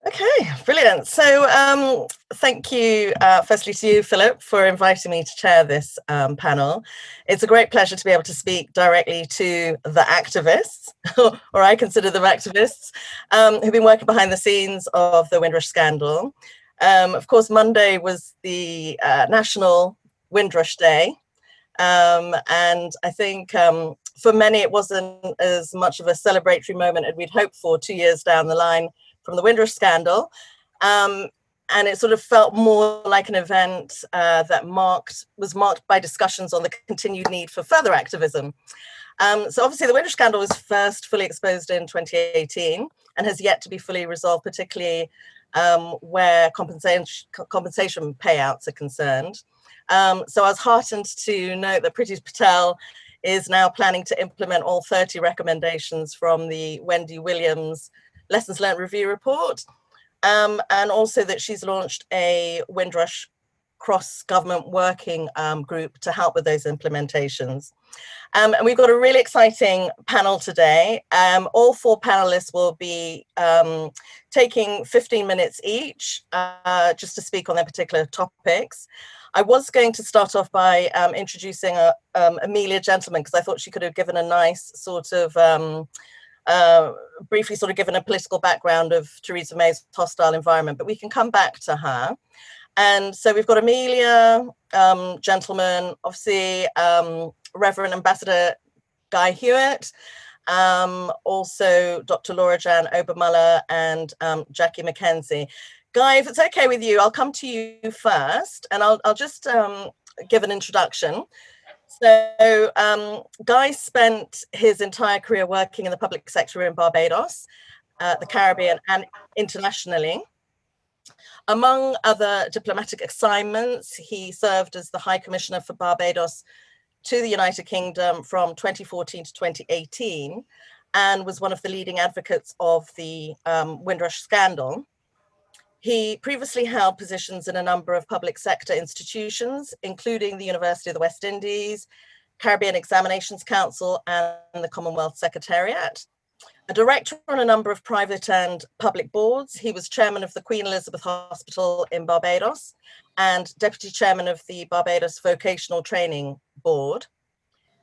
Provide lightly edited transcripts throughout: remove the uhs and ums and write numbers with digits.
Okay, brilliant. So thank you, firstly to you, Philip, for inviting me to chair this panel. It's a great pleasure to be able to speak directly to the activists, or I consider them activists, who've been working behind the scenes of the Windrush Scandal. Of course, Monday was the National Windrush Day. And I think for many, it wasn't as much of a celebratory moment as we'd hoped for 2 years down the line from the Windrush Scandal. And it sort of felt more like an event that was marked by discussions on the continued need for further activism. So obviously the Windrush Scandal was first fully exposed in 2018 and has yet to be fully resolved, particularly where compensation payouts are concerned. So I was heartened to note that Priti Patel is now planning to implement all 30 recommendations from the Wendy Williams Lessons Learned Review report, and also that she's launched a Windrush cross-government working group to help with those implementations. And we've got a really exciting panel today. All 4 panelists will be taking 15 minutes each just to speak on their particular topics. I was going to start off by introducing Amelia Gentleman, because I thought she could have given a nice sort of briefly sort of given a political background of Theresa May's hostile environment, but we can come back to her. And so we've got Amelia Gentleman, obviously Reverend Ambassador Guy Hewitt, also Dr. LauraJan Obermuller and Jackie McKenzie. Guy, if it's okay with you, I'll come to you first, and I'll just give an introduction. So Guy spent his entire career working in the public sector in Barbados, the Caribbean, and internationally. Among other diplomatic assignments, he served as the High Commissioner for Barbados to the United Kingdom from 2014 to 2018, and was one of the leading advocates of the Windrush Scandal. He previously held positions in a number of public sector institutions, including the University of the West Indies, Caribbean Examinations Council, and the Commonwealth Secretariat. A director on a number of private and public boards, he was chairman of the Queen Elizabeth Hospital in Barbados and deputy chairman of the Barbados Vocational Training Board.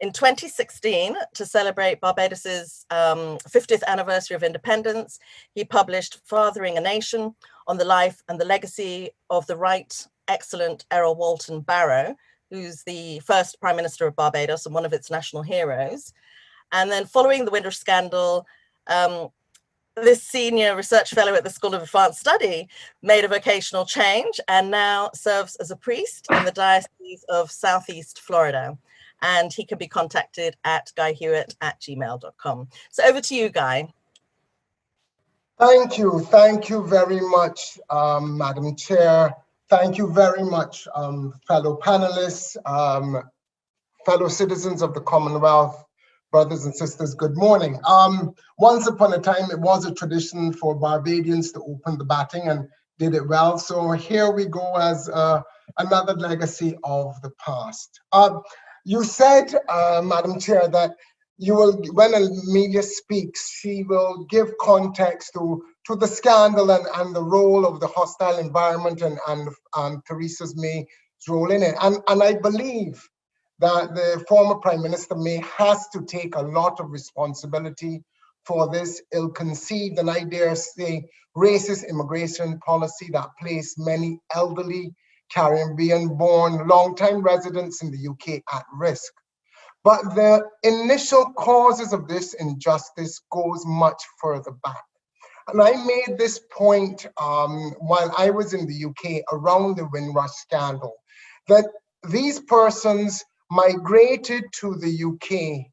In 2016, to celebrate Barbados's 50th anniversary of independence, he published Fathering a Nation on the life and the legacy of the Right Excellent Errol Walton Barrow, who's the first Prime Minister of Barbados and one of its national heroes. And then following the Windrush Scandal, this senior research fellow at the School of Advanced Study made a vocational change and now serves as a priest in the Diocese of Southeast Florida. And he can be contacted at guyhewitt@gmail.com. So over to you, Guy. Thank you very much, Madam Chair. Thank you very much, fellow panelists, fellow citizens of the Commonwealth, brothers and sisters, good morning. Once upon a time, it was a tradition for Barbadians to open the batting and did it well. So here we go as another legacy of the past. You said, Madam Chair, that you will, when Amelia speaks, she will give context to the scandal and the role of the hostile environment and Theresa May's role in it. And I believe that the former Prime Minister May has to take a lot of responsibility for this ill-conceived and I dare say racist immigration policy that placed many elderly Caribbean-born long-time residents in the UK at risk. But the initial causes of this injustice goes much further back. And I made this point while I was in the UK around the Windrush Scandal, that these persons migrated to the UK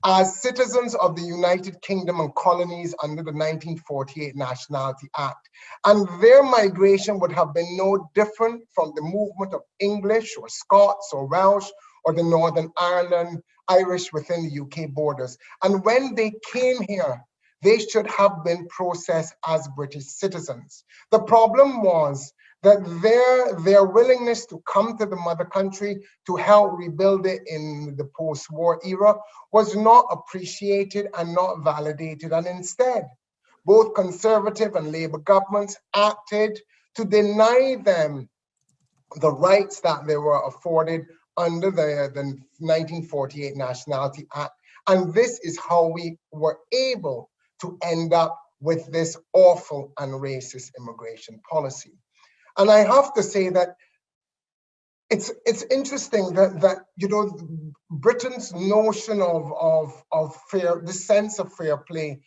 as citizens of the United Kingdom and colonies under the 1948 Nationality Act. And their migration would have been no different from the movement of English or Scots or Welsh or the Northern Ireland, Irish within the UK borders. And when they came here, they should have been processed as British citizens. The problem was that their willingness to come to the mother country to help rebuild it in the post-war era was not appreciated and not validated. And instead, both Conservative and Labour governments acted to deny them the rights that they were afforded under the 1948 Nationality Act. And this is how we were able to end up with this awful and racist immigration policy. And I have to say that it's interesting that you know, Britain's notion of fair, the sense of fair play,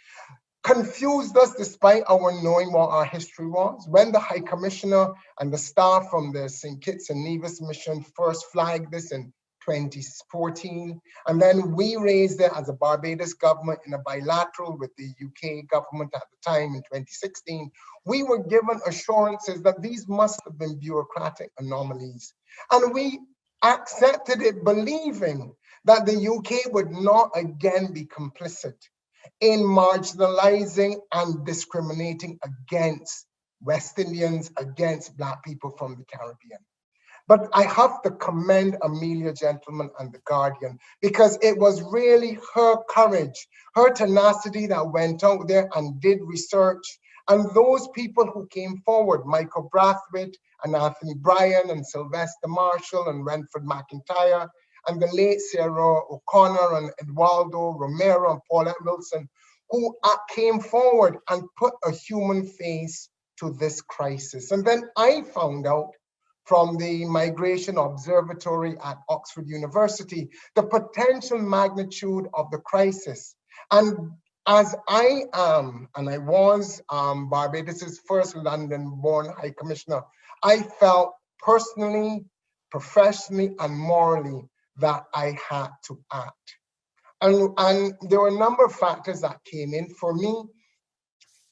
confused us despite our knowing what our history was. When the High Commissioner and the staff from the St. Kitts and Nevis mission first flagged this in 2014, and then we raised it as a Barbados government in a bilateral with the UK government at the time in 2016, we were given assurances that these must have been bureaucratic anomalies. And we accepted it believing that the UK would not again be complicit in marginalizing and discriminating against West Indians, against Black people from the Caribbean. But I have to commend Amelia, gentlemen, and The Guardian, because it was really her courage, her tenacity that went out there and did research. And those people who came forward, Michael Brathwaite and Anthony Bryan and Sylvester Marshall and Renford McIntyre, and the late Sarah O'Connor and Eduardo Romero and Paulette Wilson, who came forward and put a human face to this crisis. And then I found out from the Migration Observatory at Oxford University, the potential magnitude of the crisis. And as I am, and I was Barbados's first London-born High Commissioner, I felt personally, professionally, and morally that I had to act. And there were a number of factors that came in for me.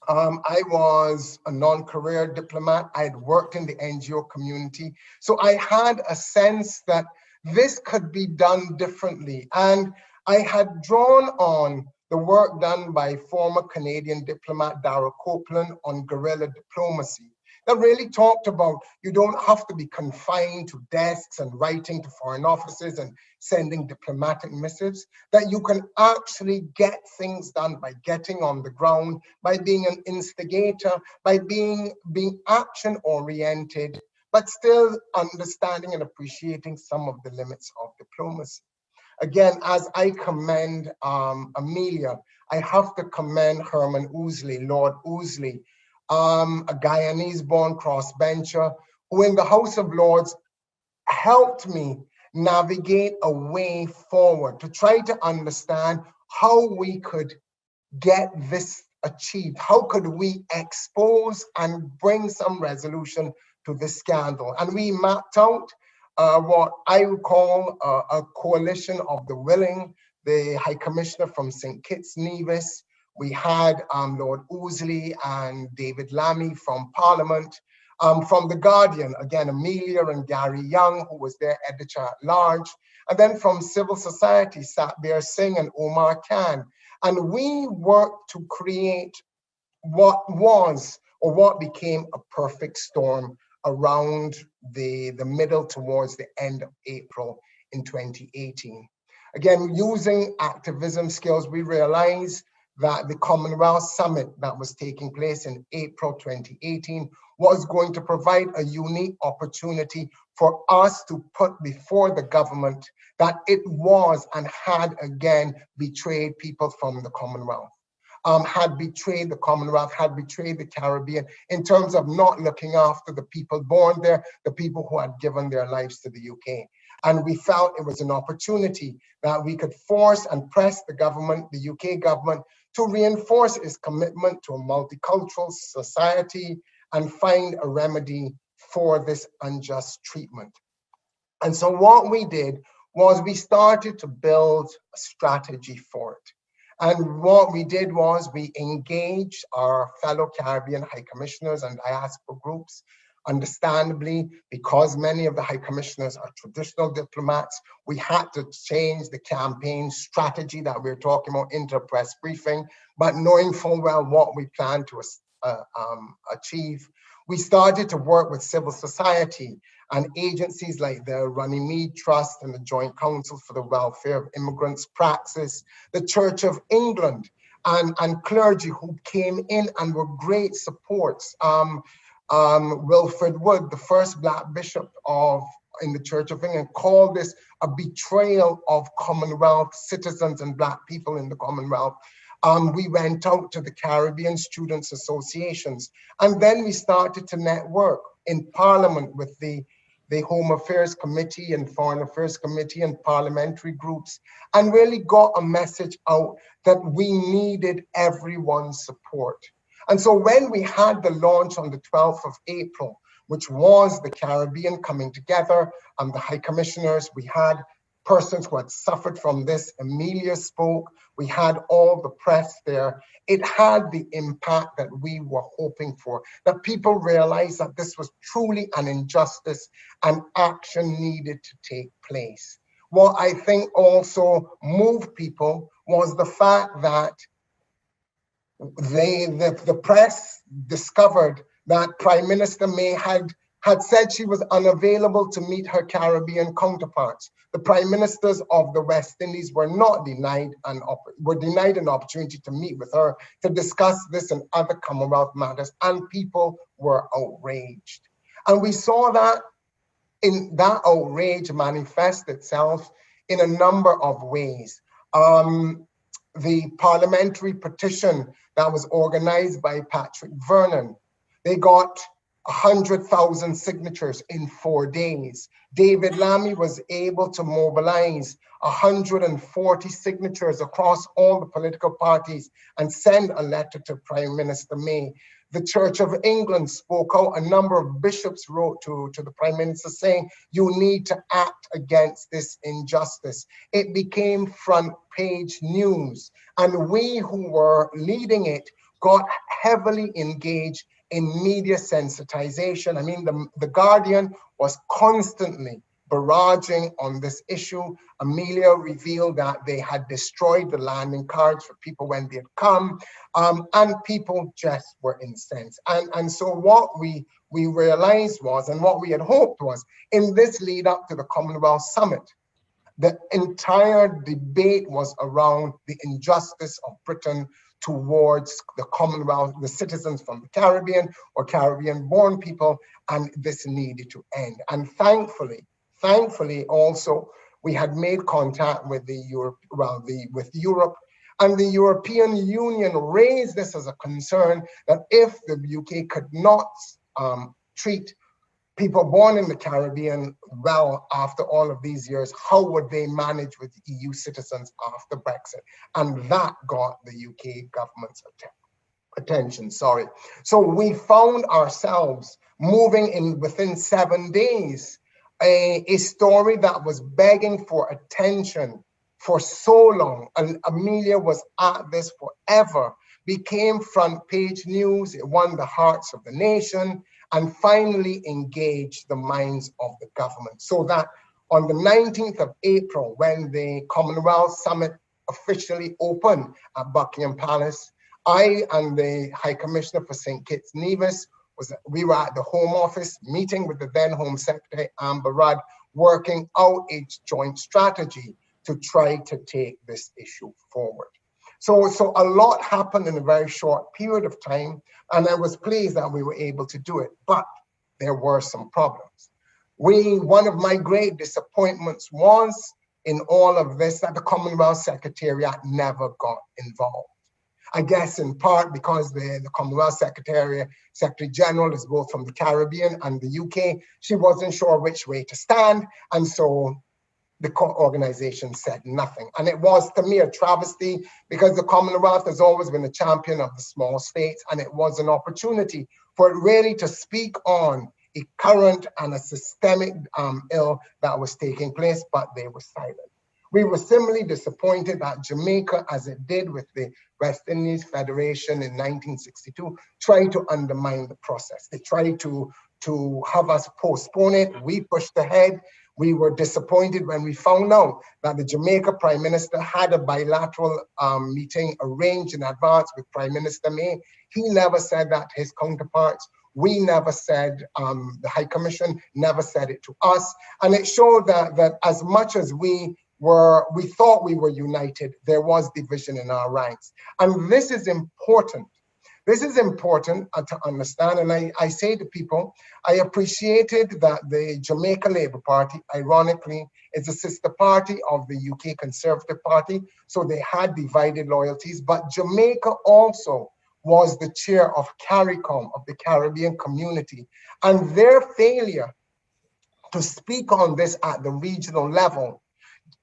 I was a non-career diplomat. I had worked in the NGO community. So I had a sense that this could be done differently. And I had drawn on the work done by former Canadian diplomat Darrell Copeland on guerrilla diplomacy that really talked about you don't have to be confined to desks and writing to foreign offices and sending diplomatic missives, that you can actually get things done by getting on the ground, by being an instigator, by being action-oriented, but still understanding and appreciating some of the limits of diplomacy. Again, as I commend Amelia, I have to commend Herman Ousley, Lord Ousley, a Guyanese-born crossbencher who in the House of Lords helped me navigate a way forward to try to understand how we could get this achieved. How could we expose and bring some resolution to this scandal? And we mapped out what I would call a coalition of the willing, the High Commissioner from St. Kitts Nevis. We had Lord Ousley and David Lammy from Parliament. From The Guardian, again, Amelia and Gary Young, who was their editor-at-large. And then from civil society, Satbir Singh and Omar Khan. And we worked to create what was, or what became, a perfect storm around the middle towards the end of April in 2018. Again, using activism skills, we realized that the Commonwealth Summit that was taking place in April 2018 was going to provide a unique opportunity for us to put before the government that it was and had again betrayed people from the Commonwealth, had betrayed the Commonwealth, had betrayed the Caribbean in terms of not looking after the people born there, the people who had given their lives to the UK. And we felt it was an opportunity that we could force and press the government, the UK government, to reinforce its commitment to a multicultural society and find a remedy for this unjust treatment. And so what we did was we started to build a strategy for it. And what we did was we engaged our fellow Caribbean High Commissioners and diaspora groups. Understandably, because many of the High Commissioners are traditional diplomats, we had to change the campaign strategy that we were talking about into a press briefing, but knowing full well what we planned to achieve, we started to work with civil society and agencies like the Runnymede Trust and the Joint Council for the Welfare of Immigrants Praxis, the Church of England, and clergy who came in and were great supports. Wilfred Wood, the first Black bishop in the Church of England, called this a betrayal of Commonwealth citizens and Black people in the Commonwealth. We went out to the Caribbean Students Associations, and then we started to network in Parliament with the Home Affairs Committee and Foreign Affairs Committee and parliamentary groups, and really got a message out that we needed everyone's support. And so when we had the launch on the 12th of April, which was the Caribbean coming together, and the High Commissioners, we had persons who had suffered from this. Amelia spoke, we had all the press there. It had the impact that we were hoping for, that people realized that this was truly an injustice and action needed to take place. What I think also moved people was the fact that the press discovered that Prime Minister May had said she was unavailable to meet her Caribbean counterparts. The prime ministers of the West Indies were denied an opportunity to meet with her to discuss this and other Commonwealth matters, and people were outraged. And we saw that outrage manifest itself in a number of ways. The Parliamentary Petition that was organized by Patrick Vernon, they got 100,000 signatures in 4 days. David Lammy was able to mobilize 140 signatures across all the political parties and send a letter to Prime Minister May. The Church of England spoke out. A number of bishops wrote to the Prime Minister saying, you need to act against this injustice. It became front page news. And we who were leading it got heavily engaged in media sensitization. I mean, the Guardian was constantly barraging on this issue. Amelia revealed that they had destroyed the landing cards for people when they had come, and people just were incensed. And so what we realized was, and what we had hoped was, in this lead up to the Commonwealth Summit, the entire debate was around the injustice of Britain towards the Commonwealth, the citizens from the Caribbean or Caribbean-born people, and this needed to end. And thankfully also, we had made contact with Europe, and the European Union raised this as a concern that if the UK could not treat people born in the Caribbean well after all of these years, how would they manage with EU citizens after Brexit? And that got the UK government's attention. So we found ourselves moving in within 7 days, a story that was begging for attention for so long, and Amelia was at this forever, became front page news. It won the hearts of the nation, and finally engaged the minds of the government. So that on the 19th of April, when the Commonwealth Summit officially opened at Buckingham Palace, I and the High Commissioner for St. Kitts Nevis, we were at the Home Office meeting with the then Home Secretary, Amber Rudd, working out a joint strategy to try to take this issue forward. So a lot happened in a very short period of time, and I was pleased that we were able to do it, but there were some problems. One of my great disappointments was in all of this that the Commonwealth Secretariat never got involved. I guess in part because the Commonwealth Secretary General is both from the Caribbean and the UK. She wasn't sure which way to stand, and so the organization said nothing. And it was, to me, a travesty, because the Commonwealth has always been a champion of the small states, and it was an opportunity for it really to speak on a current and a systemic ill that was taking place, but they were silent. We were similarly disappointed that Jamaica, as it did with the West Indies Federation in 1962, tried to undermine the process. They tried to have us postpone it. We pushed ahead. We were disappointed when we found out that the Jamaica Prime Minister had a bilateral meeting arranged in advance with Prime Minister May. He never said that to his counterparts. We never said, the High Commission never said it to us. And it showed that as much as we we thought we were united, there was division in our ranks. And this is important. This is important to understand. And I say to people, I appreciated that the Jamaica Labour Party, ironically, is a sister party of the UK Conservative Party. So they had divided loyalties, but Jamaica also was the chair of CARICOM, of the Caribbean Community. And their failure to speak on this at the regional level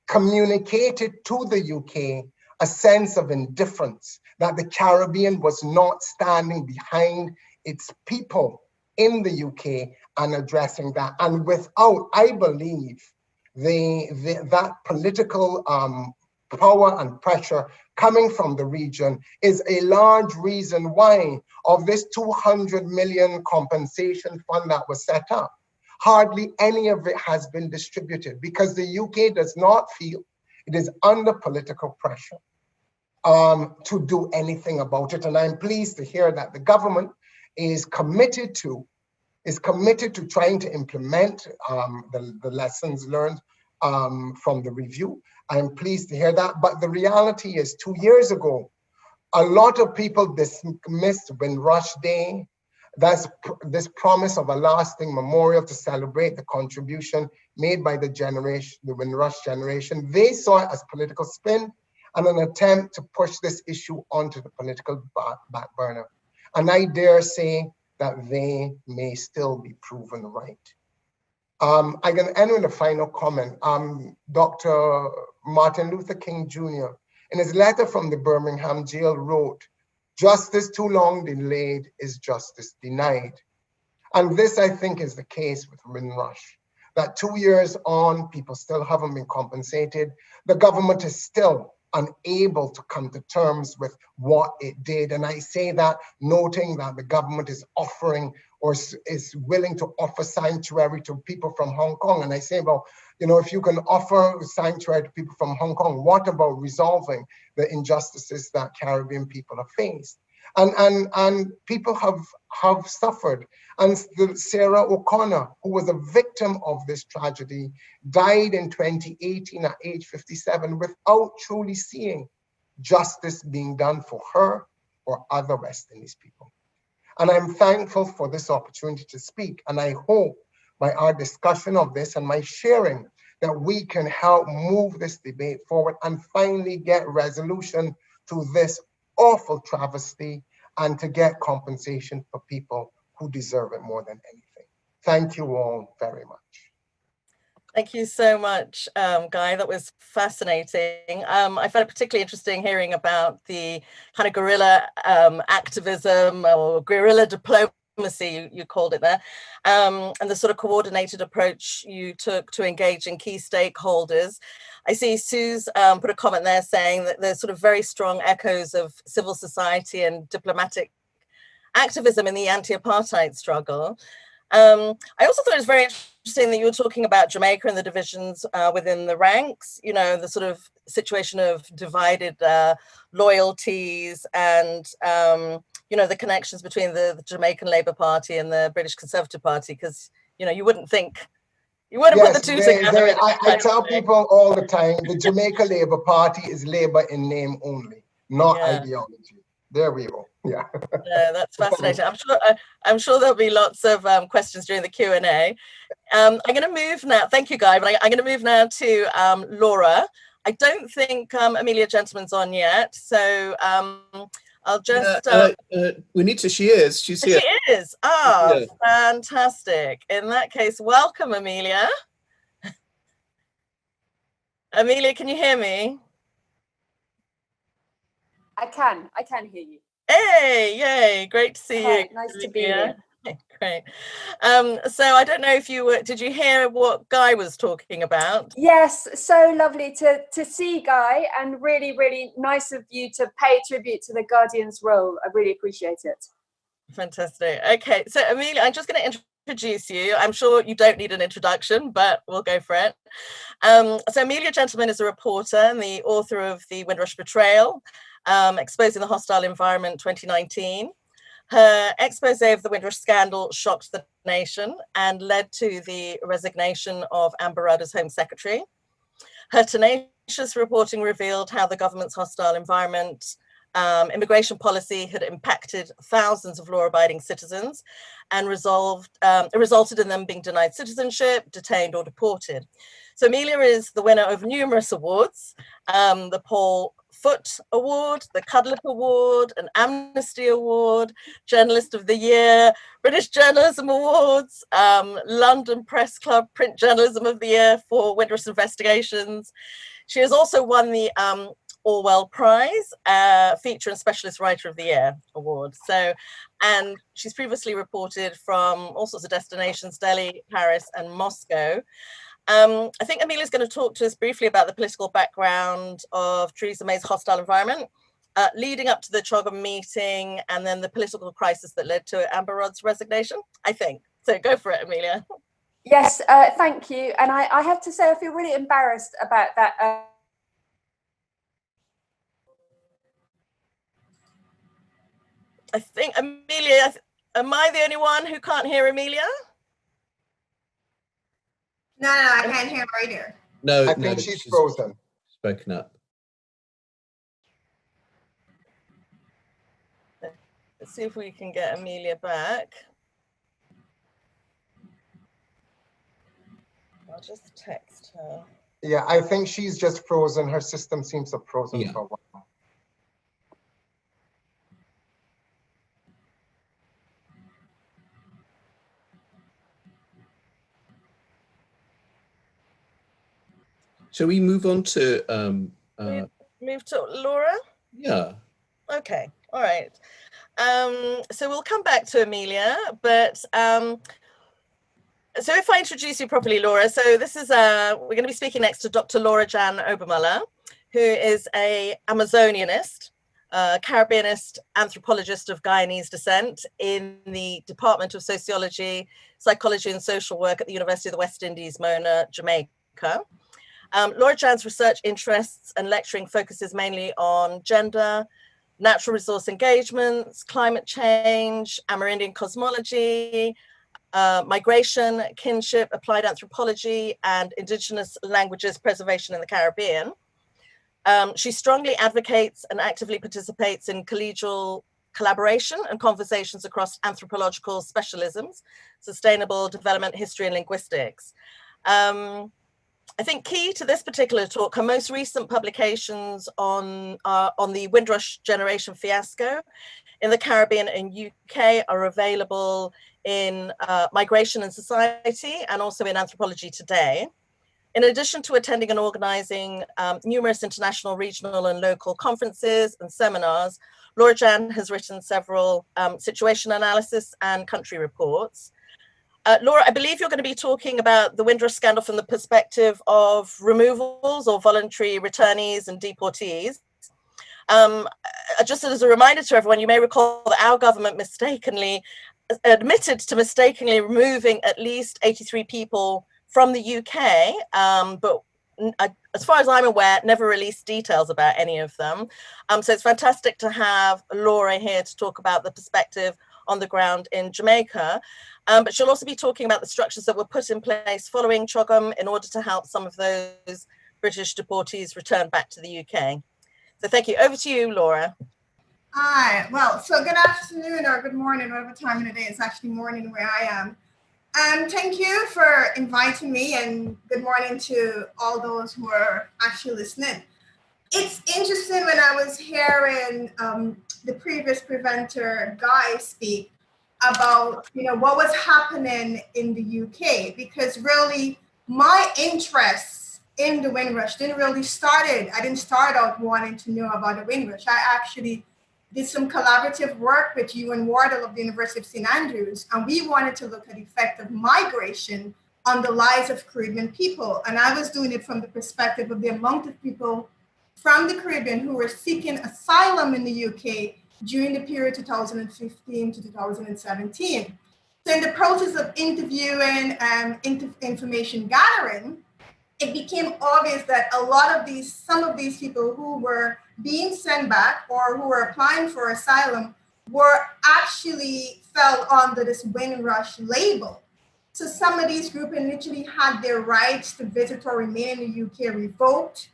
communicated to the UK a sense of indifference, that the Caribbean was not standing behind its people in the UK and addressing that. And without, I believe, that political power and pressure coming from the region is a large reason why of this 200 million compensation fund that was set up, hardly any of it has been distributed, because the UK does not feel it is under political pressure to do anything about it. And I'm pleased to hear that the government is committed to trying to implement the lessons learned from the review. I'm pleased to hear that. But the reality is, 2 years ago, a lot of people dismissed Windrush Day. That's this promise of a lasting memorial to celebrate the contribution made by the Windrush generation. They saw it as political spin and an attempt to push this issue onto the political back burner. And I dare say that they may still be proven right. I'm going to end with a final comment. Dr. Martin Luther King Jr., in his letter from the Birmingham jail, wrote, "Justice too long delayed is justice denied." And this, I think, is the case with Windrush, that 2 years on, people still haven't been compensated. The government is still unable to come to terms with what it did. And I say that noting that the government is offering or is willing to offer sanctuary to people from Hong Kong. And I say, well, you know, if you can offer sanctuary to people from Hong Kong, what about resolving the injustices that Caribbean people have faced? And people have suffered. And Sarah O'Connor, who was a victim of this tragedy, died in 2018 at age 57 without truly seeing justice being done for her or other West Indies people. And I'm thankful for this opportunity to speak. And I hope by our discussion of this and my sharing that we can help move this debate forward and finally get resolution to this awful travesty and to get compensation for people who deserve it more than anything. Thank you all very much. Thank you so much, Guy. That was fascinating. I found it particularly interesting hearing about the kind of guerrilla activism or guerrilla diplomacy, you called it there, and the sort of coordinated approach you took to engaging key stakeholders. I see Sue's put a comment there saying that there's sort of very strong echoes of civil society and diplomatic activism in the anti-apartheid struggle. I also thought it was very interesting that you were talking about Jamaica and the divisions within the ranks, you know, the sort of situation of divided loyalties and, you know, the connections between the Jamaican Labour Party and the British Conservative Party, because, you know, you wouldn't think, you wouldn't put the two together. I tell people all the time, the Jamaica Labour Party is Labour in name only, not ideology. There we go. Yeah. That's fascinating. I'm sure there'll be lots of questions during the Q&A. I'm going to move now. Thank you, Guy. But I'm going to move now to Laura. I don't think Amelia Gentleman's on yet, so I'll just. Juanita, she is. She's here. She is. Ah, yeah. Fantastic. In that case, welcome, Amelia. Amelia, can you hear me? I can hear you. Hey, yay, great to see you. Nice to be here. Great. So I don't know if did you hear what Guy was talking about? Yes, so lovely to see Guy, and really, really nice of you to pay tribute to the Guardian's role. I really appreciate it. Fantastic. Okay, so Amelia, I'm just going to introduce you. I'm sure you don't need an introduction, but we'll go for it. So Amelia Gentleman is a reporter and the author of The Windrush Betrayal, Exposing the Hostile Environment 2019. Her expose of the Windrush Scandal shocked the nation and led to the resignation of Barbados Home Secretary. Her tenacious reporting revealed how the government's hostile environment, immigration policy had impacted thousands of law-abiding citizens and resulted in them being denied citizenship, detained, or deported. So Amelia is the winner of numerous awards, the Paul Foot Award, the Cudlip Award, an Amnesty Award, Journalist of the Year, British Journalism Awards, London Press Club Print Journalism of the Year for Windrush Investigations. She has also won the Orwell Prize, Feature and Specialist Writer of the Year Award. So, and she's previously reported from all sorts of destinations, Delhi, Paris, and Moscow. I think Amelia's going to talk to us briefly about the political background of Theresa May's hostile environment, leading up to the CHOGM meeting, and then the political crisis that led to Amber Rudd's resignation, I think. So go for it, Amelia. Yes, thank you. And I have to say, I feel really embarrassed about that. I think, Amelia, am I the only one who can't hear Amelia? No, I can't hear right here. No, I think she's frozen. Spoken up. Let's see if we can get Amelia back. I'll just text her. Yeah, I think she's just frozen. Her system seems to have frozen for a while. Shall we move on to move to Laura? Yeah. Okay, all right. So we'll come back to Amelia, but so if I introduce you properly, Laura, so this is we're going to be speaking next to Dr. LauraJan Obermuller, who is a Amazonianist, Caribbeanist anthropologist of Guyanese descent in the Department of Sociology, Psychology and Social Work at the University of the West Indies, Mona, Jamaica. LauraJan's research interests and lecturing focuses mainly on gender, natural resource engagements, climate change, Amerindian cosmology, migration, kinship, applied anthropology, and indigenous languages preservation in the Caribbean. She strongly advocates and actively participates in collegial collaboration and conversations across anthropological specialisms, sustainable development, history, and linguistics. I think key to this particular talk, her most recent publications on the Windrush generation fiasco in the Caribbean and UK are available in Migration and Society and also in Anthropology Today. In addition to attending and organizing numerous international, regional and local conferences and seminars, LauraJan has written several situation analysis and country reports. Laura, I believe you're going to be talking about the Windrush Scandal from the perspective of removals or voluntary returnees and deportees. Just as a reminder to everyone, you may recall that our government mistakenly admitted to mistakenly removing at least 83 people from the UK, but as far as I'm aware, never released details about any of them. So it's fantastic to have Laura here to talk about the perspective on the ground in Jamaica. But she'll also be talking about the structures that were put in place following CHOGM in order to help some of those British deportees return back to the UK. So thank you. Over to you, Laura. Hi. Well, so good afternoon or good morning, whatever time of the day. It's actually morning where I am. Thank you for inviting me, and good morning to all those who are actually listening. It's interesting when I was hearing the previous presenter, Guy, speak about, what was happening in the UK, because really my interest in the Windrush didn't really I didn't start out wanting to know about the Windrush. I actually did some collaborative work with Ewan Wardle of the University of St. Andrews, and we wanted to look at the effect of migration on the lives of Caribbean people. And I was doing it from the perspective of the amount of people from the Caribbean who were seeking asylum in the UK during the period 2015 to 2017. So in the process of interviewing and information gathering, it became obvious that some of these people who were being sent back or who were applying for asylum were actually fell under this Windrush label. So some of these groups literally had their rights to visit or remain in the UK revoked.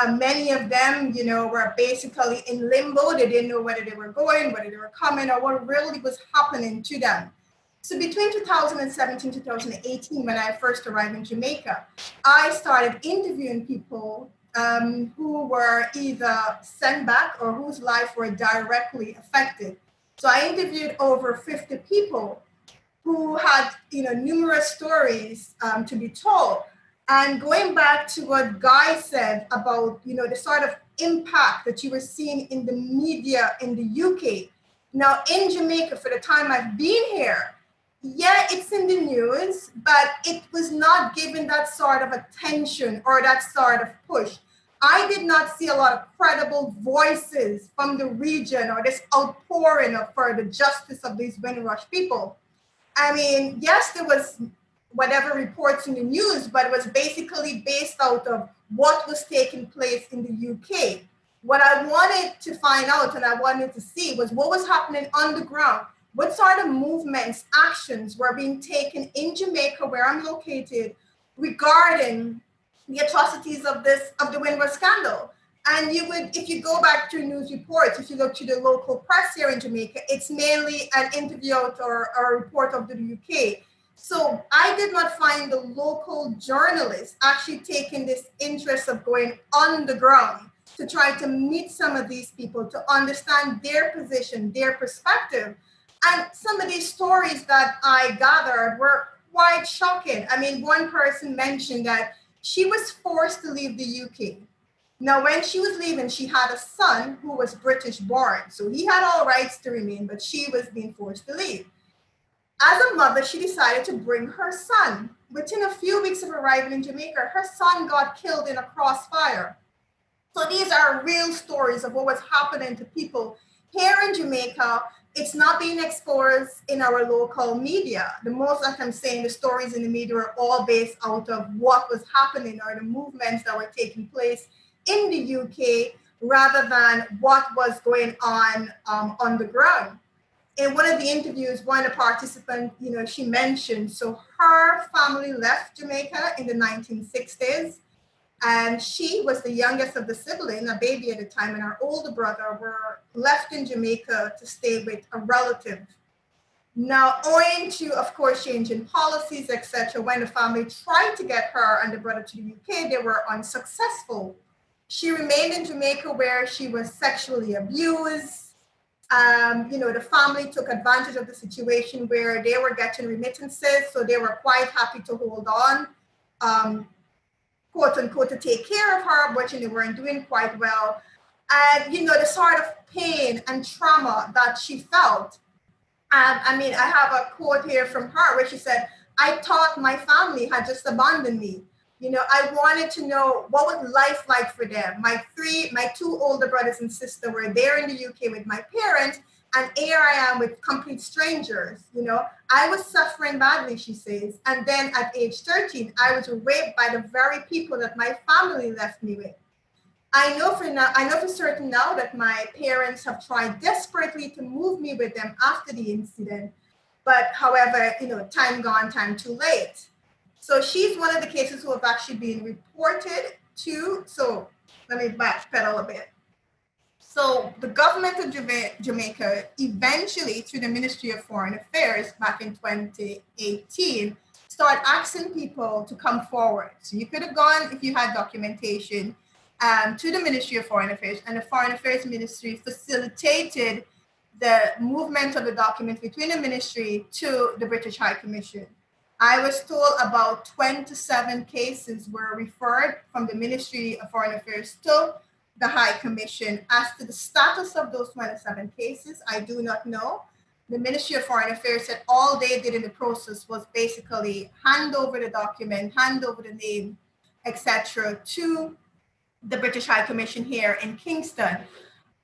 Many of them, were basically in limbo. They didn't know whether they were going, whether they were coming, or what really was happening to them. So between 2017 and 2018, when I first arrived in Jamaica, I started interviewing people who were either sent back or whose lives were directly affected. So I interviewed over 50 people who had, numerous stories to be told. And going back to what Guy said about, the sort of impact that you were seeing in the media in the UK. Now in Jamaica, for the time I've been here, yeah, it's in the news, but it was not given that sort of attention or that sort of push. I did not see a lot of credible voices from the region or this outpouring for the justice of these Windrush people. I mean, yes, there was whatever reports in the news, but it was basically based out of what was taking place in the UK. What I wanted to find out and I wanted to see was what was happening on the ground. What sort of movements, actions were being taken in Jamaica, where I'm located, regarding the atrocities of the Windrush Scandal. And if you go back to news reports, if you look to the local press here in Jamaica, it's mainly an interview or a report of the UK. So I did not find the local journalists actually taking this interest of going on the ground to try to meet some of these people, to understand their position, their perspective. And some of these stories that I gathered were quite shocking. I mean, one person mentioned that she was forced to leave the UK. Now, when she was leaving, she had a son who was British born. So he had all rights to remain, but she was being forced to leave. As a mother, she decided to bring her son. Within a few weeks of arriving in Jamaica, her son got killed in a crossfire. So these are real stories of what was happening to people here in Jamaica. It's not being exposed in our local media. The most that I'm saying, the stories in the media are all based out of what was happening or the movements that were taking place in the UK rather than what was going on the ground. In one of the interviews, one of the participants, she mentioned, so her family left Jamaica in the 1960s. And she was the youngest of the sibling, a baby at the time, and her older brother were left in Jamaica to stay with a relative. Now, owing to, of course, changing policies, etc., when the family tried to get her and the brother to the UK, they were unsuccessful. She remained in Jamaica where she was sexually abused. The family took advantage of the situation where they were getting remittances, so they were quite happy to hold on. Quote unquote, to take care of her, but they weren't doing quite well. And, the sort of pain and trauma that she felt. I have a quote here from her where she said, I thought my family had just abandoned me. I wanted to know what was life like for them. My two older brothers and sister were there in the UK with my parents, and here I am with complete strangers. I was suffering badly, she says. And then at age 13, I was raped by the very people that my family left me with. I know for certain now that my parents have tried desperately to move me with them after the incident. But however, time gone, time too late. So she's one of the cases who have actually been reported to. So let me backpedal a bit. So the government of Jamaica eventually, through the Ministry of Foreign Affairs back in 2018, started asking people to come forward. So you could have gone, if you had documentation, to the Ministry of Foreign Affairs, and the Foreign Affairs Ministry facilitated the movement of the documents between the ministry to the British High Commission. I was told about 27 cases were referred from the Ministry of Foreign Affairs to the High Commission. As to the status of those 27 cases, I do not know. The Ministry of Foreign Affairs said all they did in the process was basically hand over the document, hand over the name, etc., to the British High Commission here in Kingston.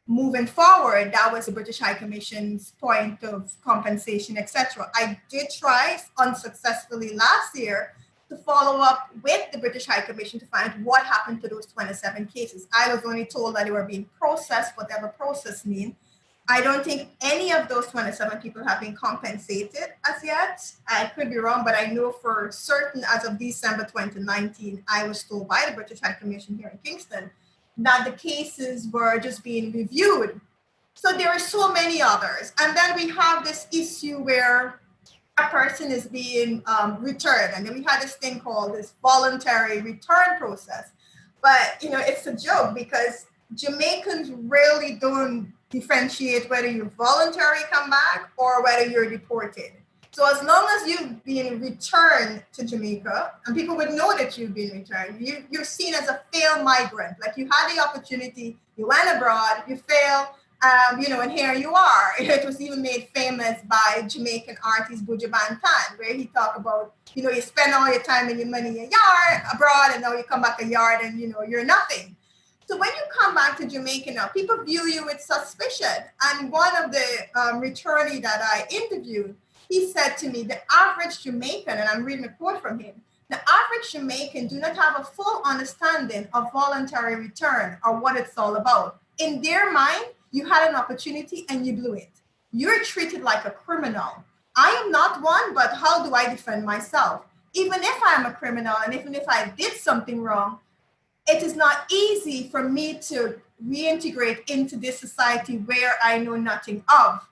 Moving forward, that was the British High Commission's point of compensation, etc. I did try unsuccessfully last year to follow up with the British High Commission to find what happened to those 27 cases. I was only told that they were being processed, whatever process means. I don't think any of those 27 people have been compensated as yet. I could be wrong, but I know for certain as of December 2019, I was told by the British High Commission here in Kingston that the cases were just being reviewed. So there are so many others. And then we have this issue where a person is being returned. And then we had this thing called this voluntary return process. But, you know, it's a joke because Jamaicans really don't differentiate whether you voluntarily come back or whether you're deported. So as long as you've been returned to Jamaica, and people would know that you've been returned, you're seen as a failed migrant. Like you had the opportunity, you went abroad, you failed, you know, and here you are. It was even made famous by Jamaican artist Buju Banton, where he talked about, you know, you spend all your time and your money a yard abroad, and now you come back a yard and, you know, you're nothing. So when you come back to Jamaica now, people view you with suspicion. And one of the returnee that I interviewed, he said to me, the average Jamaican, and I'm reading a quote from him, the average Jamaican do not have a full understanding of voluntary return or what it's all about. In their mind, you had an opportunity and you blew it. You're treated like a criminal. I am not one, but how do I defend myself? Even if I'm a criminal and even if I did something wrong, it is not easy for me to reintegrate into this society where I know nothing of.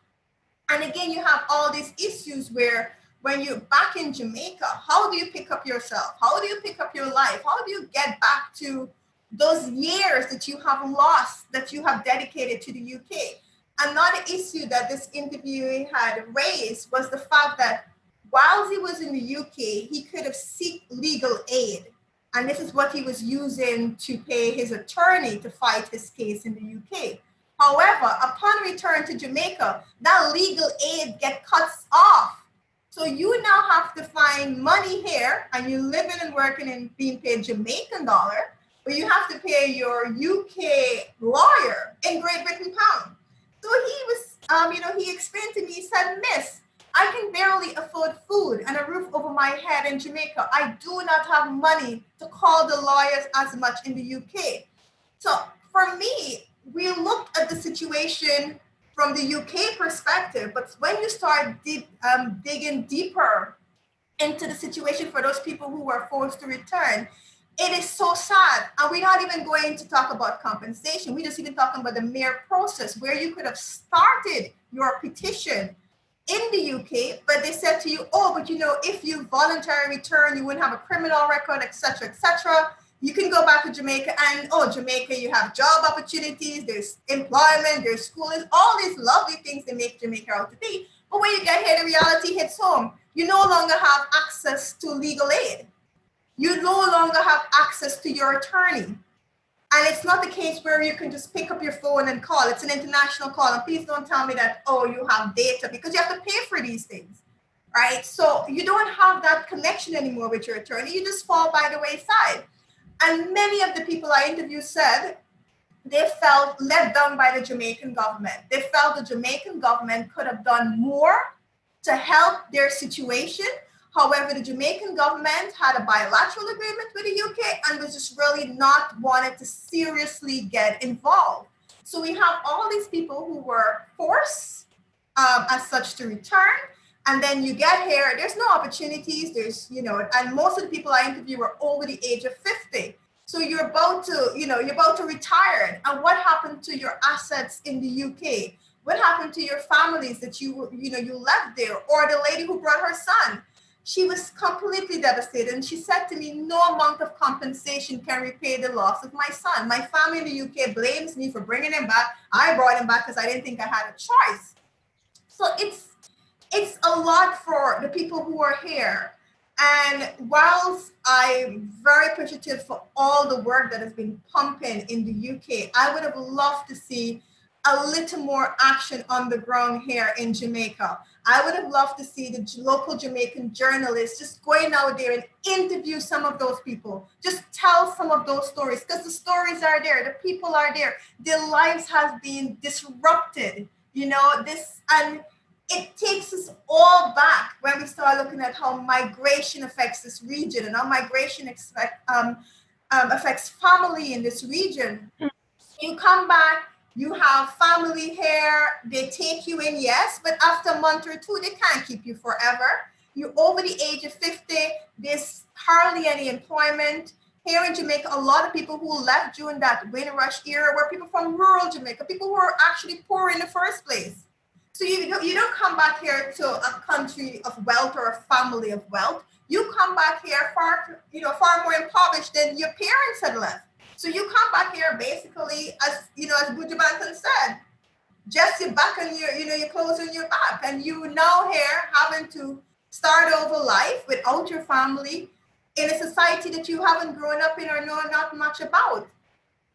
And again, you have all these issues where when you're back in Jamaica, how do you pick up yourself? How do you pick up your life? How do you get back to those years that you have lost, that you have dedicated to the UK? Another issue that this interviewee had raised was the fact that while he was in the UK, he could have sought legal aid. And this is what he was using to pay his attorney to fight his case in the UK. However, upon return to Jamaica, that legal aid gets cut off. So you now have to find money here, and you're living and working and being paid Jamaican dollar, but you have to pay your UK lawyer in Great Britain pound. So he was, you know, he explained to me, he said, "Miss, I can barely afford food and a roof over my head in Jamaica. I do not have money to call the lawyers as much in the UK." So for me, we looked at the situation from the UK perspective, but when you start digging deeper into the situation for those people who were forced to return, it is so sad. And we're not even going to talk about compensation. We're just even talking about the mere process where you could have started your petition in the UK, but they said to you, oh, but you know, if you voluntarily return, you wouldn't have a criminal record, etc., etc. You can go back to Jamaica, and oh, Jamaica, you have job opportunities, there's employment, there's schooling, all these lovely things that make Jamaica out to be. But when you get here, the reality hits home. You no longer have access to legal aid. You no longer have access to your attorney. And it's not the case where you can just pick up your phone and call. It's an international call. And please don't tell me that, oh, you have data, because you have to pay for these things, right? So you don't have that connection anymore with your attorney. You just fall by the wayside. And many of the people I interviewed said they felt let down by the Jamaican government. They felt the Jamaican government could have done more to help their situation. However, the Jamaican government had a bilateral agreement with the UK and was just really not wanted to seriously get involved. So we have all these people who were forced as such to return. And then you get here, there's no opportunities, there's, you know, and most of the people I interview were over the age of 50. So you're about to, you know, you're about to retire. And what happened to your assets in the UK? What happened to your families that you left there? Or the lady who brought her son? She was completely devastated. And she said to me, no amount of compensation can repay the loss of my son. My family in the UK blames me for bringing him back. I brought him back because I didn't think I had a choice. So it's a lot for the people who are here. And whilst I'm very appreciative for all the work that has been pumping in the UK, I would have loved to see a little more action on the ground here in Jamaica. I would have loved to see the local Jamaican journalists just going out there and interview some of those people, just tell some of those stories, because the stories are there, the people are there, their lives have been disrupted, you know, this, and it takes us all back when we start looking at how migration affects this region and how migration affects family in this region. You come back, You have family here, they take you in, yes, but after a month or two, they can't keep you forever. You're over the age of 50, there's hardly any employment. Here in Jamaica, a lot of people who left during that Windrush era were people from rural Jamaica, people who were actually poor in the first place. So you don't come back here to a country of wealth or a family of wealth. You come back here far more impoverished than your parents had left. So you come back here basically, as Beute said, just your back and your clothes on your back, and you now here having to start over life without your family in a society that you haven't grown up in or know not much about.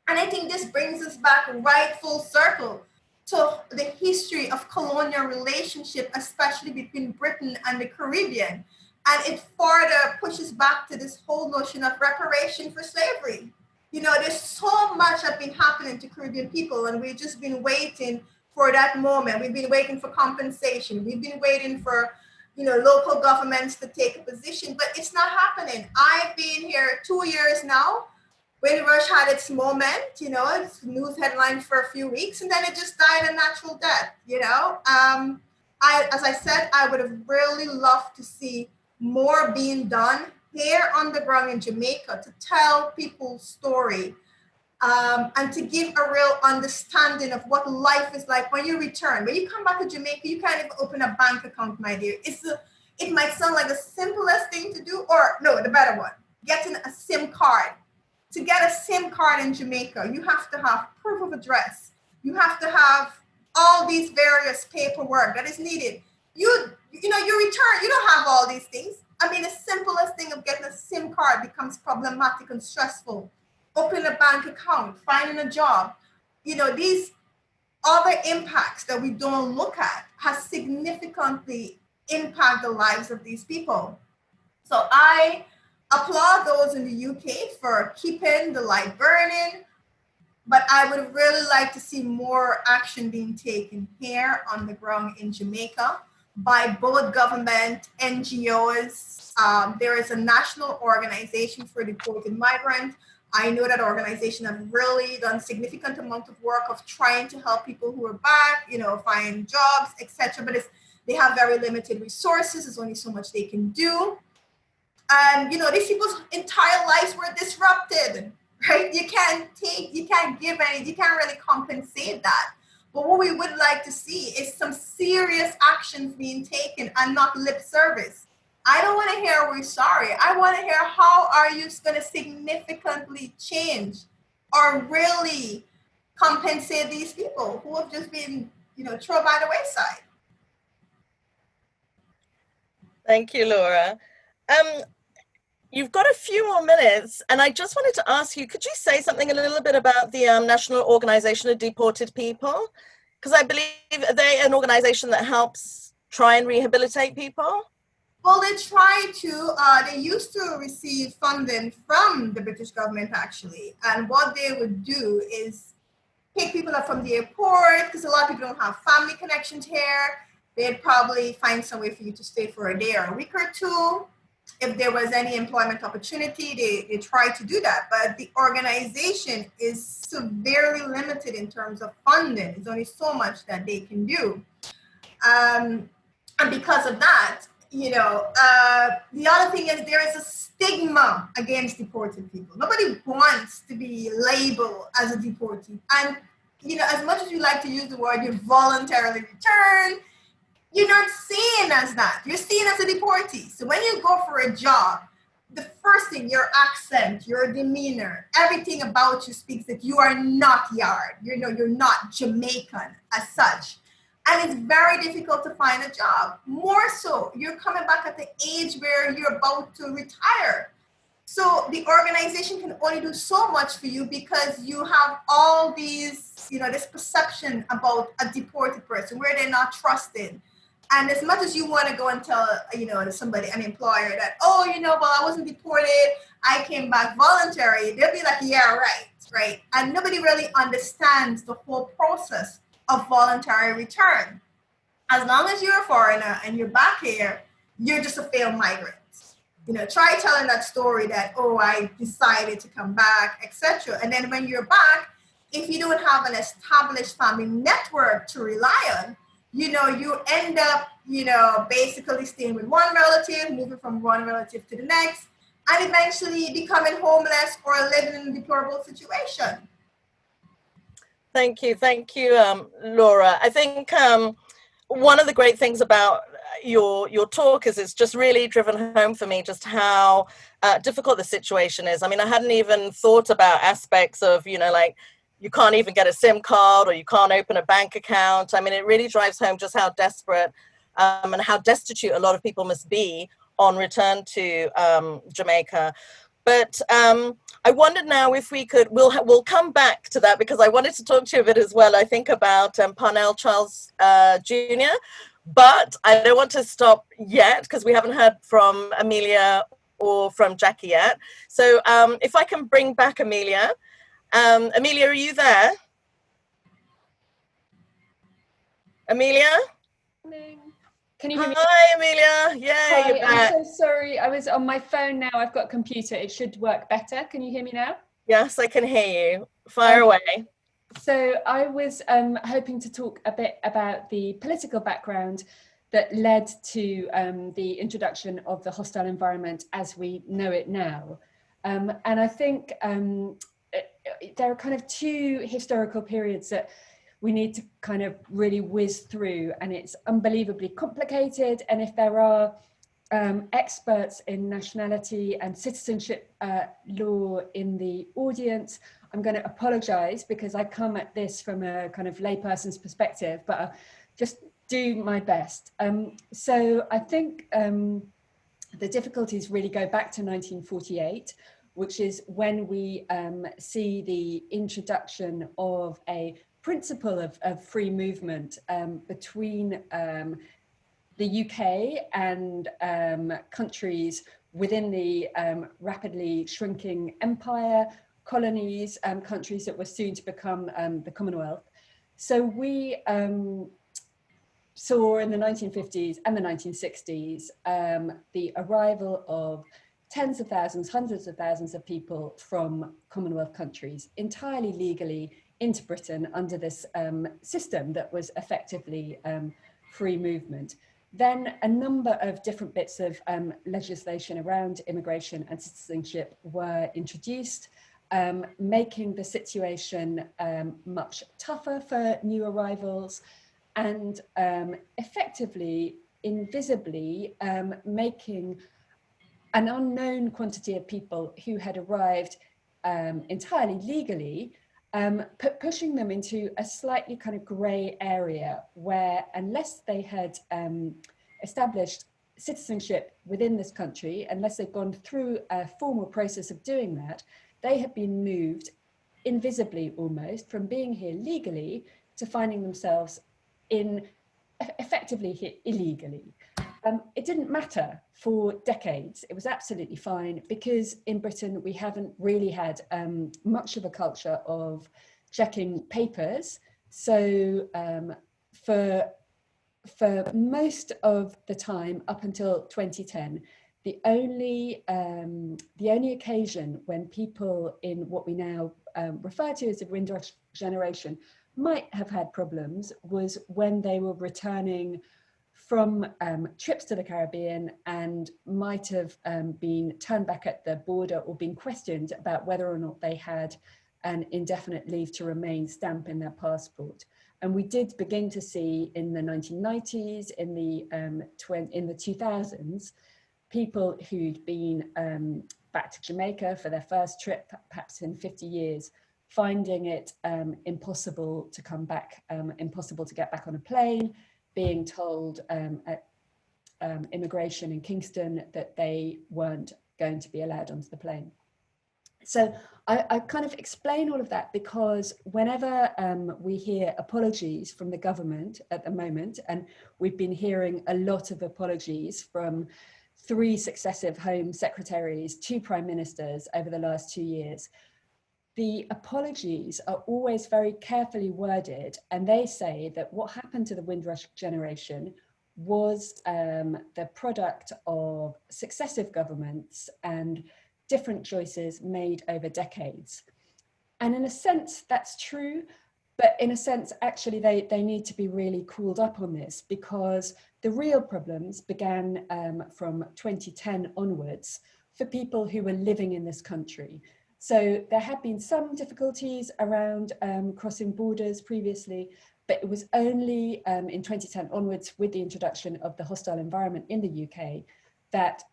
And I think this brings us back right full circle to the history of colonial relationship, especially between Britain and the Caribbean. And it further pushes back to this whole notion of reparation for slavery. There's so much that's been happening to Caribbean people, and we've just been waiting for that moment. We've been waiting for compensation. We've been waiting for, local governments to take a position, but it's not happening. I've been here 2 years now. Windrush had its moment, it's news headlines for a few weeks, and then it just died a natural death, As I said, I would have really loved to see more being done here on the ground in Jamaica to tell people's story, and to give a real understanding of what life is like when you return. When you come back to Jamaica, you can't even open a bank account, my dear. It might sound like the simplest thing to do, or no, the better one, getting a SIM card. To get a SIM card in Jamaica, you have to have proof of address. You have to have all these various paperwork that is needed. You return, you don't have all these things. I mean, the simplest thing of getting a SIM card becomes problematic and stressful. Opening a bank account, finding a job, these other impacts that we don't look at has significantly impacted the lives of these people. So I applaud those in the UK for keeping the light burning, but I would really like to see more action being taken here on the ground in Jamaica by both government, NGOs. There is a national organization for deported migrants. I know that organization have really done significant amount of work of trying to help people who are back, find jobs, etc. But they have very limited resources. There's only so much they can do. And these people's entire lives were disrupted, right? You can't give any, you can't really compensate that. But what we would like to see is some serious actions being taken and not lip service. I don't want to hear we're sorry. I want to hear how are you going to significantly change or really compensate these people who have just been, thrown by the wayside. Thank you, Laura. You've got a few more minutes, and I just wanted to ask you, could you say something a little bit about the National Organization of Deported People? Because I believe they're an organization that helps try and rehabilitate people. Well, they try to, they used to receive funding from the British government, actually. And what they would do is pick people up from the airport, because a lot of people don't have family connections here. They'd probably find some way for you to stay for a day or a week or two. If there was any employment opportunity, they try to do that. But the organization is severely limited in terms of funding. There's only so much that they can do. And because of that, the other thing is there is a stigma against deported people. Nobody wants to be labeled as a deportee. And, as much as you like to use the word, you voluntarily return, you're not seen as that. You're seen as a deportee. So when you go for a job, the first thing, your accent, your demeanor, everything about you speaks that you are not Yard. You're not Jamaican as such. And it's very difficult to find a job. More so, you're coming back at the age where you're about to retire. So the organization can only do so much for you because you have all these, this perception about a deported person where they're not trusted. And as much as you want to go and tell, somebody, an employer that, well, I wasn't deported, I came back voluntary, they'll be like, yeah, right. And nobody really understands the whole process of voluntary return. As long as you're a foreigner and you're back here, you're just a failed migrant. Try telling that story that, I decided to come back, etc. And then when you're back, if you don't have an established family network to rely on, you know, you end up, you know, basically staying with one relative, moving from one relative to the next, and eventually becoming homeless or living in a deplorable situation. Thank you, Laura. I think one of the great things about your talk is it's just really driven home for me just how difficult the situation is. I mean, I hadn't even thought about aspects of, you know, like you can't even get a SIM card or you can't open a bank account. I mean, it really drives home just how desperate and how destitute a lot of people must be on return to Jamaica. But I wondered now if we could, we'll come back to that because I wanted to talk to you a bit as well, I think, about Parnell Charles Jr., but I don't want to stop yet because we haven't heard from Amelia or from Jackie yet. So if I can bring back Amelia. Amelia, are you there? Amelia? Can you hear me? Hi, Amelia. Yeah, Hi, you're back. I'm so sorry. I was on my phone now. I've got a computer. It should work better. Can you hear me now? Yes, I can hear you. Fire away. So I was hoping to talk a bit about the political background that led to the introduction of the hostile environment as we know it now. And I think there are kind of two historical periods that we need to kind of really whiz through, and it's unbelievably complicated. And if there are experts in nationality and citizenship law in the audience, I'm going to apologize because I come at this from a kind of layperson's perspective, but I'll just do my best. So I think the difficulties really go back to 1948, which is when we see the introduction of a principle of free movement between the UK and countries within the rapidly shrinking empire, colonies, countries that were soon to become the Commonwealth. So we saw in the 1950s and the 1960s the arrival of tens of thousands, hundreds of thousands of people from Commonwealth countries entirely legally into Britain under this system that was effectively free movement. Then a number of different bits of legislation around immigration and citizenship were introduced, making the situation much tougher for new arrivals and effectively, invisibly making an unknown quantity of people who had arrived entirely legally, pushing them into a slightly kind of grey area where, unless they had established citizenship within this country, unless they'd gone through a formal process of doing that, they had been moved invisibly almost from being here legally to finding themselves in effectively here illegally. It didn't matter for decades. It was absolutely fine because in Britain we haven't really had much of a culture of checking papers. So for most of the time up until 2010, the only occasion when people in what we now refer to as the Windrush generation might have had problems was when they were returning from trips to the Caribbean and might have been turned back at the border or been questioned about whether or not they had an indefinite leave to remain stamp in their passport. And we did begin to see in the 1990s, in the 2000s, people who'd been back to Jamaica for their first trip, perhaps in 50 years, finding it impossible to come back, impossible to get back on a plane, being told at immigration in Kingston that they weren't going to be allowed onto the plane. So I kind of explain all of that because whenever we hear apologies from the government at the moment, and we've been hearing a lot of apologies from 3 successive Home Secretaries, 2 Prime Ministers over the last 2 years, the apologies are always very carefully worded, and they say that what happened to the Windrush generation was the product of successive governments and different choices made over decades. And in a sense, that's true. But in a sense, actually, they need to be really cooled up on this, because the real problems began from 2010 onwards for people who were living in this country. So there had been some difficulties around crossing borders previously, but it was only in 2010 onwards, with the introduction of the hostile environment in the UK, that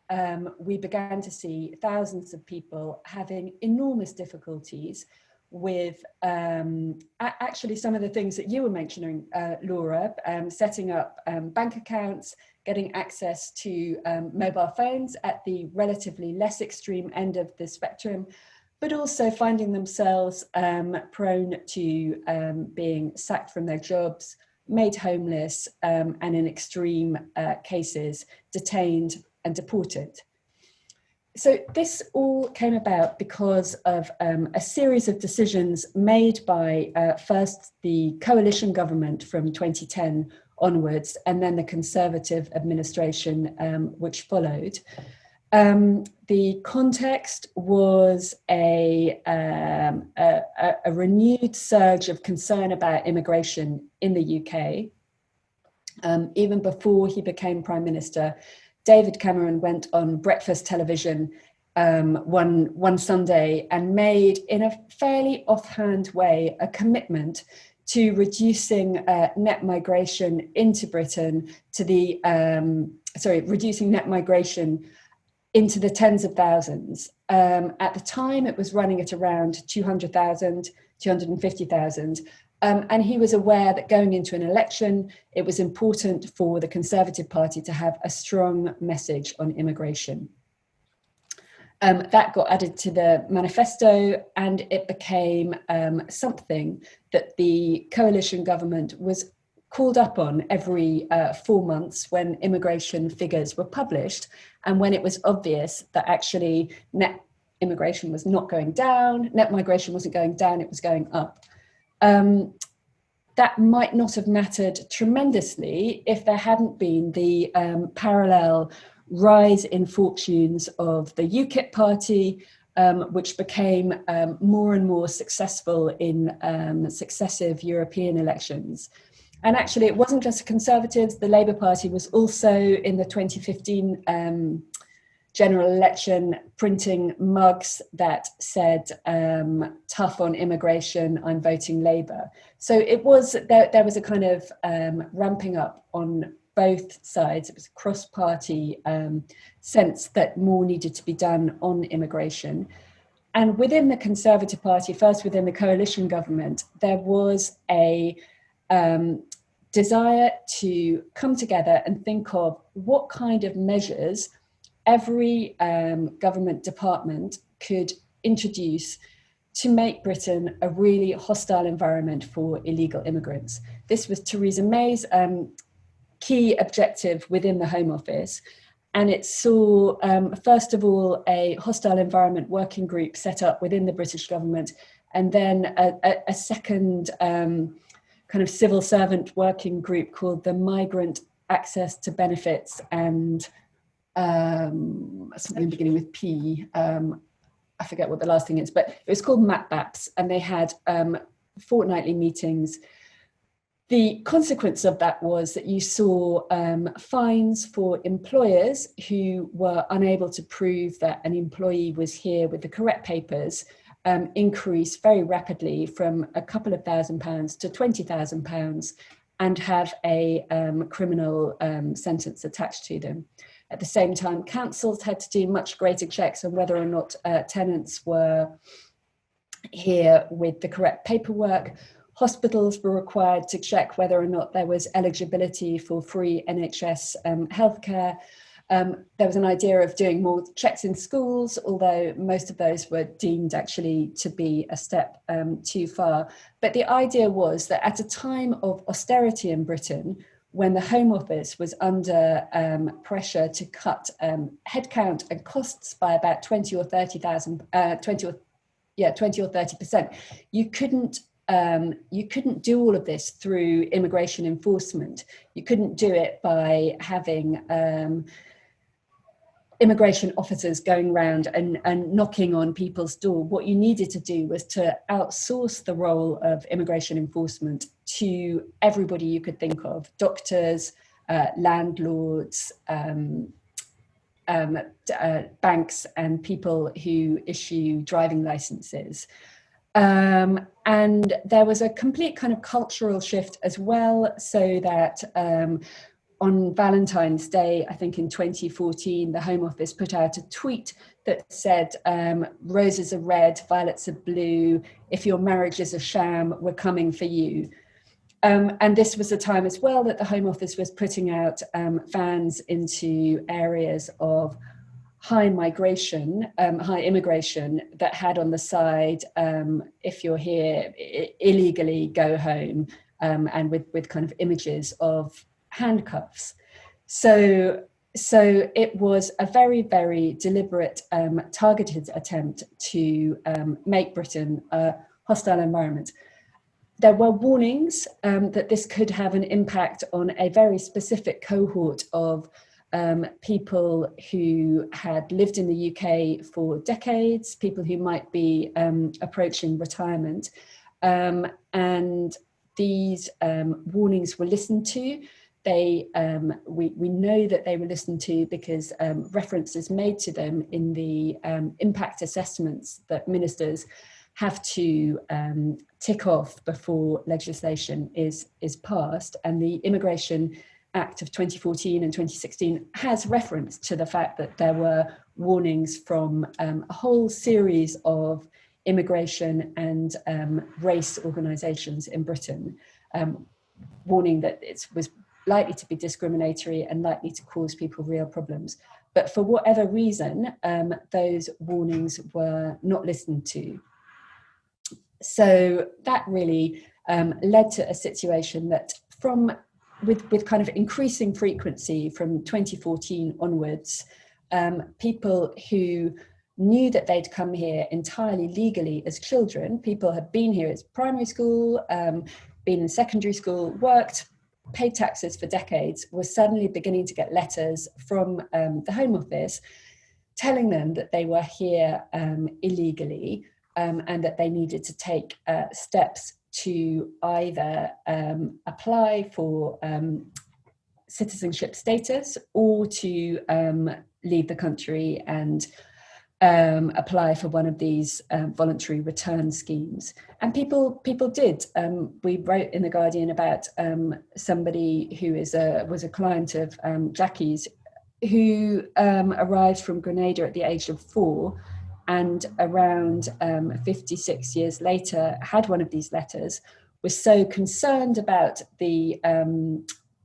we began to see thousands of people having enormous difficulties with actually some of the things that you were mentioning, Laura, setting up bank accounts, getting access to mobile phones at the relatively less extreme end of the spectrum, but also finding themselves prone to being sacked from their jobs, made homeless, and in extreme cases, detained and deported. So this all came about because of a series of decisions made by first the coalition government from 2010 onwards, and then the Conservative administration which followed. The context was a renewed surge of concern about immigration in the UK. Even before he became Prime Minister, David Cameron went on breakfast television one Sunday and made, in a fairly offhand way, a commitment to reducing net migration into Britain to the, reducing net migration into the tens of thousands. At the time, it was running at around 200,000, 250,000. And he was aware that going into an election, it was important for the Conservative Party to have a strong message on immigration. That got added to the manifesto, and it became something that the coalition government was called up on every 4 months when immigration figures were published, and when it was obvious that actually net immigration was not going down, net migration wasn't going down, it was going up. That might not have mattered tremendously if there hadn't been the parallel rise in fortunes of the UKIP party, which became more and more successful in successive European elections. And actually, it wasn't just the Conservatives, the Labour Party was also in the 2015 general election printing mugs that said, tough on immigration, I'm voting Labour. So it was, there was a kind of ramping up on both sides. It was a cross-party sense that more needed to be done on immigration. And within the Conservative Party, first within the coalition government, there was a desire to come together and think of what kind of measures every government department could introduce to make Britain a really hostile environment for illegal immigrants. This was Theresa May's key objective within the Home Office. And it saw, first of all, a hostile environment working group set up within the British government, and then a second kind of civil servant working group called the Migrant Access to Benefits and something beginning with P. I forget what the last thing is, but it was called MAPBAPS, and they had fortnightly meetings. The consequence of that was that you saw fines for employers who were unable to prove that an employee was here with the correct papers increase very rapidly from a couple of £1,000 to £20,000 and have a criminal sentence attached to them. At the same time, councils had to do much greater checks on whether or not tenants were here with the correct paperwork. Hospitals were required to check whether or not there was eligibility for free NHS healthcare. There was an idea of doing more checks in schools, although most of those were deemed actually to be a step too far. But the idea was that at a time of austerity in Britain, when the Home Office was under pressure to cut headcount and costs by about 20 or 30%, you couldn't do all of this through immigration enforcement. You couldn't do it by having immigration officers going around and knocking on people's door. What you needed to do was to outsource the role of immigration enforcement to everybody you could think of: doctors, landlords, banks, and people who issue driving licenses. And there was a complete kind of cultural shift as well, so that on Valentine's Day, I think in 2014, the Home Office put out a tweet that said, roses are red, violets are blue, if your marriage is a sham, we're coming for you. And this was a time as well that the Home Office was putting out vans into areas of high migration, high immigration, that had on the side, if you're here illegally, go home, and with kind of images of handcuffs. So it was a very, very deliberate, targeted attempt to make Britain a hostile environment. There were warnings that this could have an impact on a very specific cohort of people who had lived in the UK for decades, people who might be approaching retirement. And these warnings were listened to. We know that they were listened to because references made to them in the impact assessments that ministers have to tick off before legislation is passed. And the Immigration Act of 2014 and 2016 has reference to the fact that there were warnings from a whole series of immigration and race organisations in Britain, warning that it was likely to be discriminatory and likely to cause people real problems. But for whatever reason, those warnings were not listened to. So that really led to a situation that with kind of increasing frequency from 2014 onwards, people who knew that they'd come here entirely legally as children, people had been here as primary school, been in secondary school, worked, paid taxes for decades, were suddenly beginning to get letters from the Home Office telling them that they were here illegally, and that they needed to take steps to either apply for citizenship status or to leave the country and apply for one of these voluntary return schemes. And people did. We wrote in The Guardian about somebody who was a client of Jackie's, who arrived from Grenada at the age of 4, and around 56 years later had one of these letters, was so concerned about the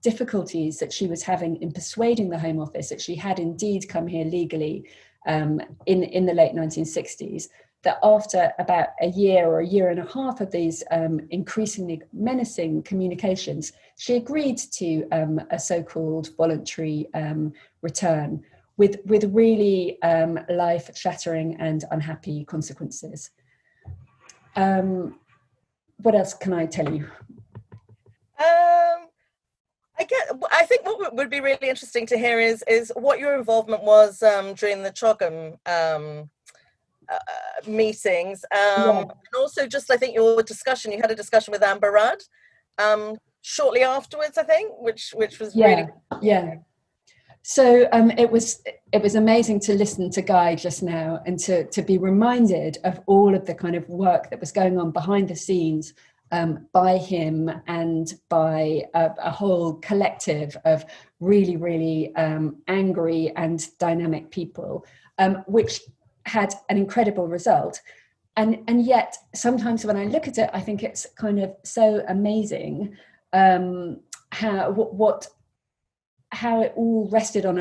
difficulties that she was having in persuading the Home Office that she had indeed come here legally in the late 1960s, that after about a year or a year and a half of these increasingly menacing communications, she agreed to a so-called voluntary return, with really life-shattering and unhappy consequences. What else can I tell you? I think what would be really interesting to hear is what your involvement was during the CHOGM meetings, and also just I think you had a discussion with Amber Rudd shortly afterwards, I think, which was really So it was amazing to listen to Guy just now and to be reminded of all of the kind of work that was going on behind the scenes by him and by a whole collective of really, really angry and dynamic people, which had an incredible result. And yet sometimes when I look at it, I think it's kind of so amazing how it all rested on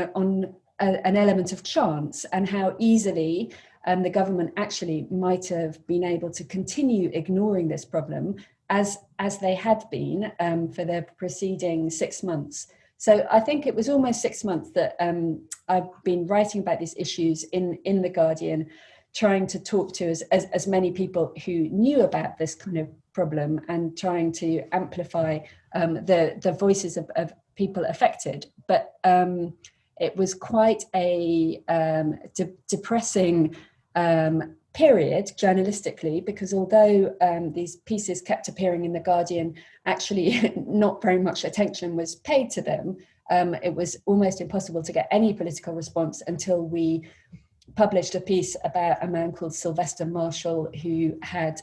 an element of chance, and how easily the government actually might have been able to continue ignoring this problem as they had been for the preceding 6 months. So I think it was almost 6 months that I've been writing about these issues in The Guardian, trying to talk to as many people who knew about this kind of problem and trying to amplify the voices of people affected. But it was quite a depressing period journalistically, because although these pieces kept appearing in The Guardian, actually not very much attention was paid to them. It was almost impossible to get any political response until we published a piece about a man called Sylvester Marshall, who had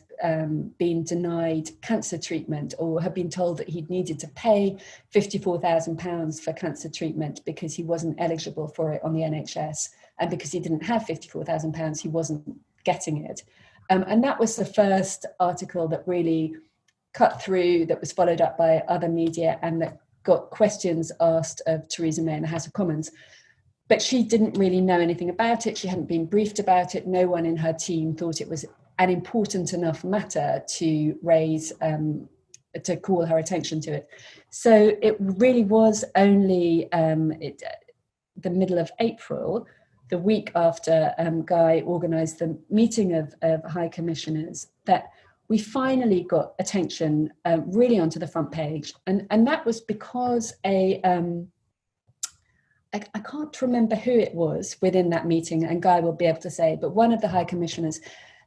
been denied cancer treatment, or had been told that he'd needed to pay £54,000 for cancer treatment because he wasn't eligible for it on the NHS, and because he didn't have £54,000 he wasn't getting it. And that was the first article that really cut through, that was followed up by other media, and that got questions asked of Theresa May in the House of Commons. But she didn't really know anything about it. She hadn't been briefed about it. No one in her team thought it was an important enough matter to raise, to call her attention to it. So it really was only the middle of April, the week after Guy organised the meeting of High Commissioners, that we finally got attention really onto the front page. And that was because I can't remember who it was within that meeting, and Guy will be able to say, but one of the High Commissioners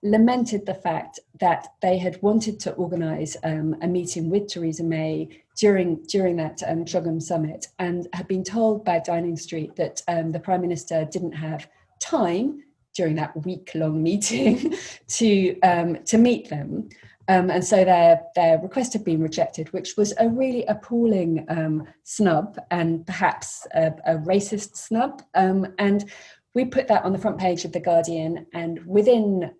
lamented the fact that they had wanted to organise a meeting with Theresa May during that CHOGM summit, and had been told by Downing Street that the Prime Minister didn't have time during that week-long meeting to meet them. And so their request had been rejected, which was a really appalling snub, and perhaps a racist snub. And we put that on the front page of The Guardian, and within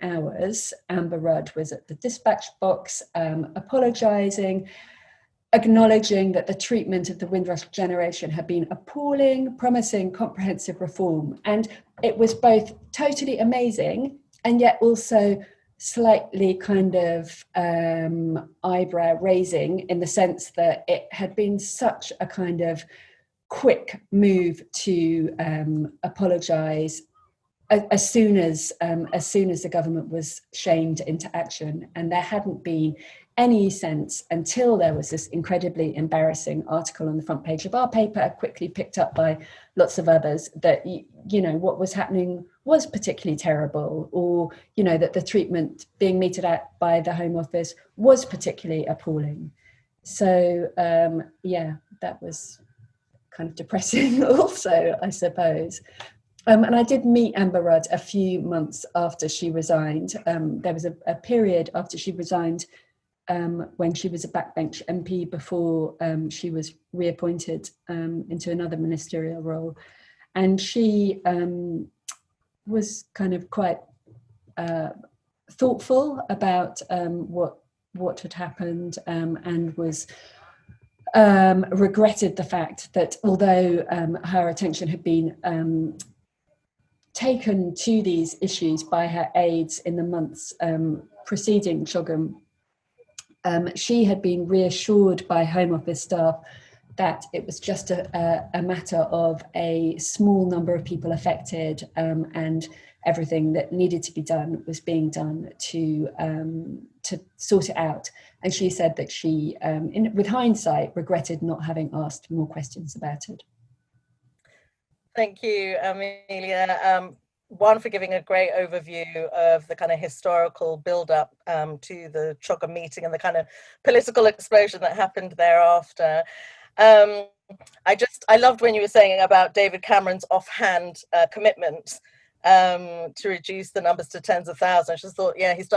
hours, Amber Rudd was at the dispatch box apologising, acknowledging that the treatment of the Windrush generation had been appalling, promising comprehensive reform. And it was both totally amazing and yet also slightly kind of eyebrow raising, in the sense that it had been such a kind of quick move to apologise as soon as the government was shamed into action. And there hadn't been any sense until there was this incredibly embarrassing article on the front page of our paper, quickly picked up by lots of others, that, you know, what was happening was particularly terrible, or, you know, that the treatment being meted at by the Home Office was particularly appalling. So, yeah, that was kind of depressing also, I suppose. And I did meet Amber Rudd a few months after she resigned. There was a period after she resigned when she was a backbench MP before she was reappointed into another ministerial role. And she was kind of quite thoughtful about what had happened, and was regretted the fact that although her attention had been taken to these issues by her aides in the months preceding CHOGM, she had been reassured by Home Office staff that it was just a matter of a small number of people affected, and everything that needed to be done was being done to sort it out. And she said that she, with hindsight, regretted not having asked more questions about it. Thank you, Amelia. One, for giving a great overview of the kind of historical build-up to the CHOGM meeting and the kind of political explosion that happened thereafter. I loved when you were saying about David Cameron's offhand commitment to reduce the numbers to tens of thousands. I just thought, yeah, he's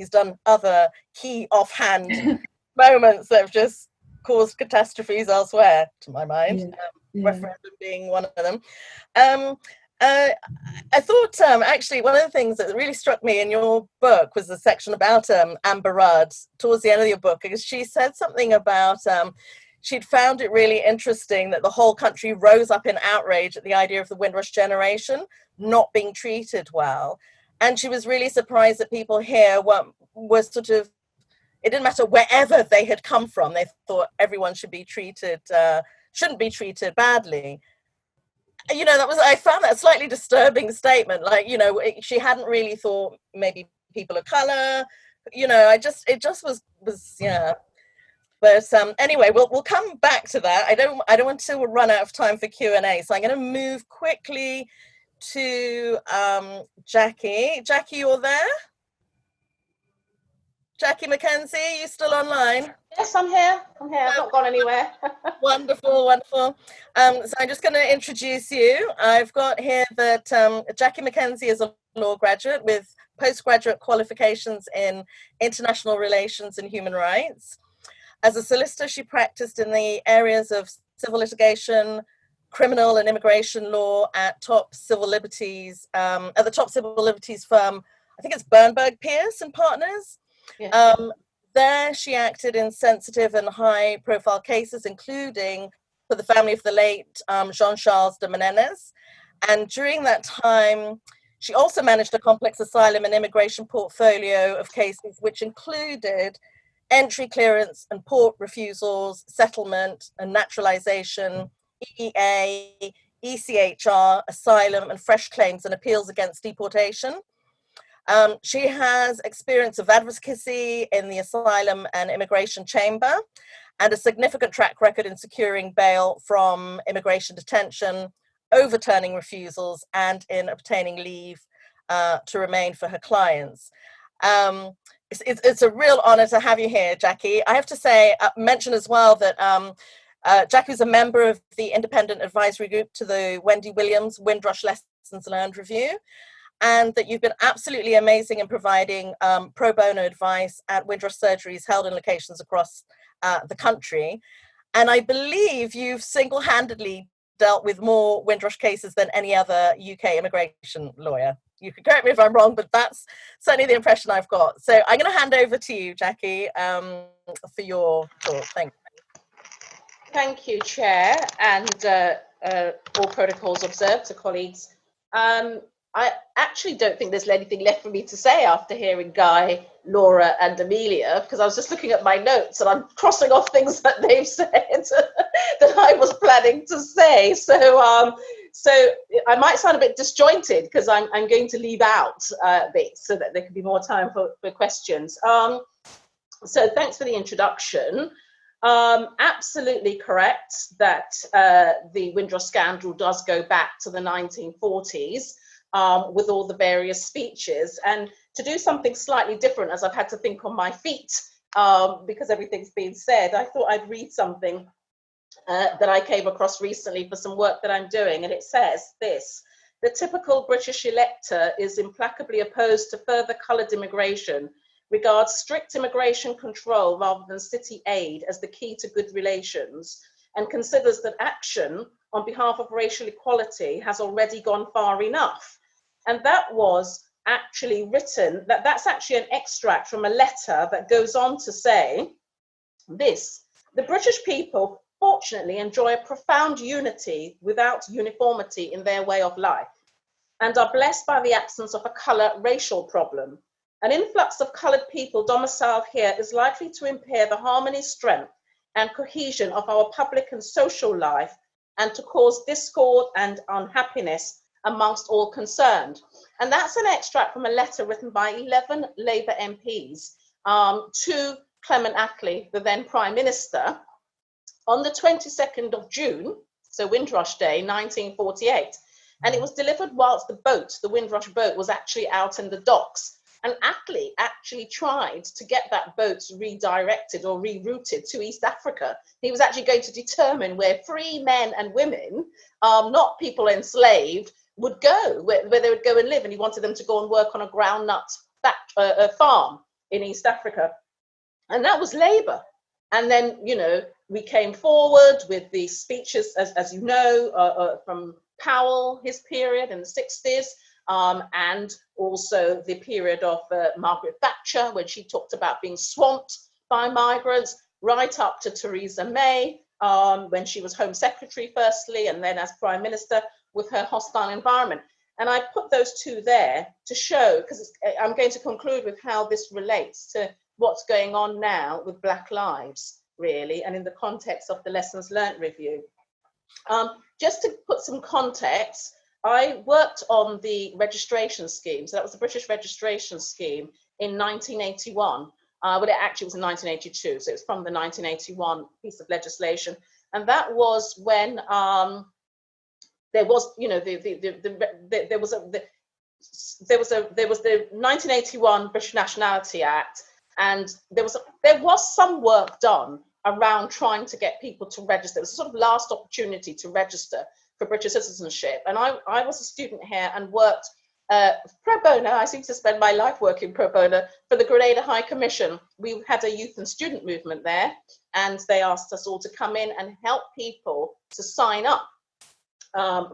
done other key offhand moments that have just caused catastrophes elsewhere, to my mind. Referendum being one of them. I thought actually one of the things that really struck me in your book was the section about Amber Rudd towards the end of your book, because she said something about she'd found it really interesting that the whole country rose up in outrage at the idea of the Windrush generation not being treated well. And she was really surprised that people here were sort of, it didn't matter wherever they had come from, they thought everyone should be treated, shouldn't be treated badly. You know, I found that a slightly disturbing statement. Like, you know, she hadn't really thought maybe people of color, you know, it just was, yeah. But anyway, we'll come back to that. I don't want to run out of time for Q&A, so I'm going to move quickly to Jackie. Jackie, you're there? Jackie McKenzie, you still online? Yes, I'm here. I've not gone anywhere. Wonderful, wonderful. So I'm just going to introduce you. I've got here that Jackie McKenzie is a law graduate with postgraduate qualifications in international relations and human rights. As a solicitor, she practiced in the areas of civil litigation, criminal and immigration law at the top civil liberties firm. I think it's Bernberg, Pierce and Partners. Yeah. There she acted in sensitive and high profile cases, including for the family of the late Jean-Charles de Menendez. And during that time, she also managed a complex asylum and immigration portfolio of cases, which included entry clearance and port refusals, settlement and naturalization, EEA, ECHR, asylum and fresh claims and appeals against deportation. She has experience of advocacy in the asylum and immigration chamber and a significant track record in securing bail from immigration detention, overturning refusals, and in obtaining leave to remain for her clients. It's a real honor to have you here, Jackie. I have to say, mention as well that Jackie was a member of the independent advisory group to the Wendy Williams Windrush Lessons Learned Review, and that you've been absolutely amazing in providing pro bono advice at Windrush surgeries held in locations across the country. And I believe you've single-handedly dealt with more Windrush cases than any other UK immigration lawyer. You can correct me if I'm wrong, but that's certainly the impression I've got. So I'm going to hand over to you, Jackie, for your talk. Thank you. Thank you, Chair, and all protocols observed to colleagues. I actually don't think there's anything left for me to say after hearing Guy, Laura and Amelia, because I was just looking at my notes and I'm crossing off things that they've said that I was planning to say. So I might sound a bit disjointed because I'm going to leave out bits so that there can be more time for questions. So thanks for the introduction. Absolutely correct that the Windrush Scandal does go back to the 1940s. With all the various speeches, and to do something slightly different, as I've had to think on my feet because everything's been said, I thought I'd read something that I came across recently for some work that I'm doing, and it says this: the typical British elector is implacably opposed to further coloured immigration, regards strict immigration control rather than city aid as the key to good relations, and considers that action on behalf of racial equality has already gone far enough. And that was actually written, that's actually an extract from a letter that goes on to say this: the British people fortunately enjoy a profound unity without uniformity in their way of life, and are blessed by the absence of a colour racial problem. An influx of coloured people domiciled here is likely to impair the harmony, strength and cohesion of our public and social life, and to cause discord and unhappiness amongst all concerned. And that's an extract from a letter written by 11 Labour MPs to Clement Attlee, the then Prime Minister, on the 22nd of June, so Windrush Day, 1948. And it was delivered whilst the Windrush boat, was actually out in the docks. And Attlee actually tried to get that boat redirected or rerouted to East Africa. He was actually going to determine where free men and women, not people enslaved, would go, where they would go and live. And he wanted them to go and work on a groundnut farm in East Africa. And that was Labour. And then, you know, we came forward with the speeches, as you know, from Powell, his period in the 60s. And also the period of Margaret Thatcher, when she talked about being swamped by migrants, right up to Theresa May, when she was Home Secretary firstly, and then as Prime Minister with her hostile environment. And I put those two there to show, because I'm going to conclude with how this relates to what's going on now with Black Lives, really, and in the context of the Lessons Learned Review. Just to put some context, I worked on the registration scheme. So that was the British registration scheme in 1981, Well, it actually was in 1982, so it's from the 1981 piece of legislation, and that was when there was, you know, there was the 1981 British Nationality Act, and there was some work done around trying to get people to register. It was a sort of last opportunity to register for British citizenship, and I was a student here and worked pro bono. I seem to spend my life working pro bono for the Grenada High Commission. We had a youth and student movement there, and they asked us all to come in and help people to sign up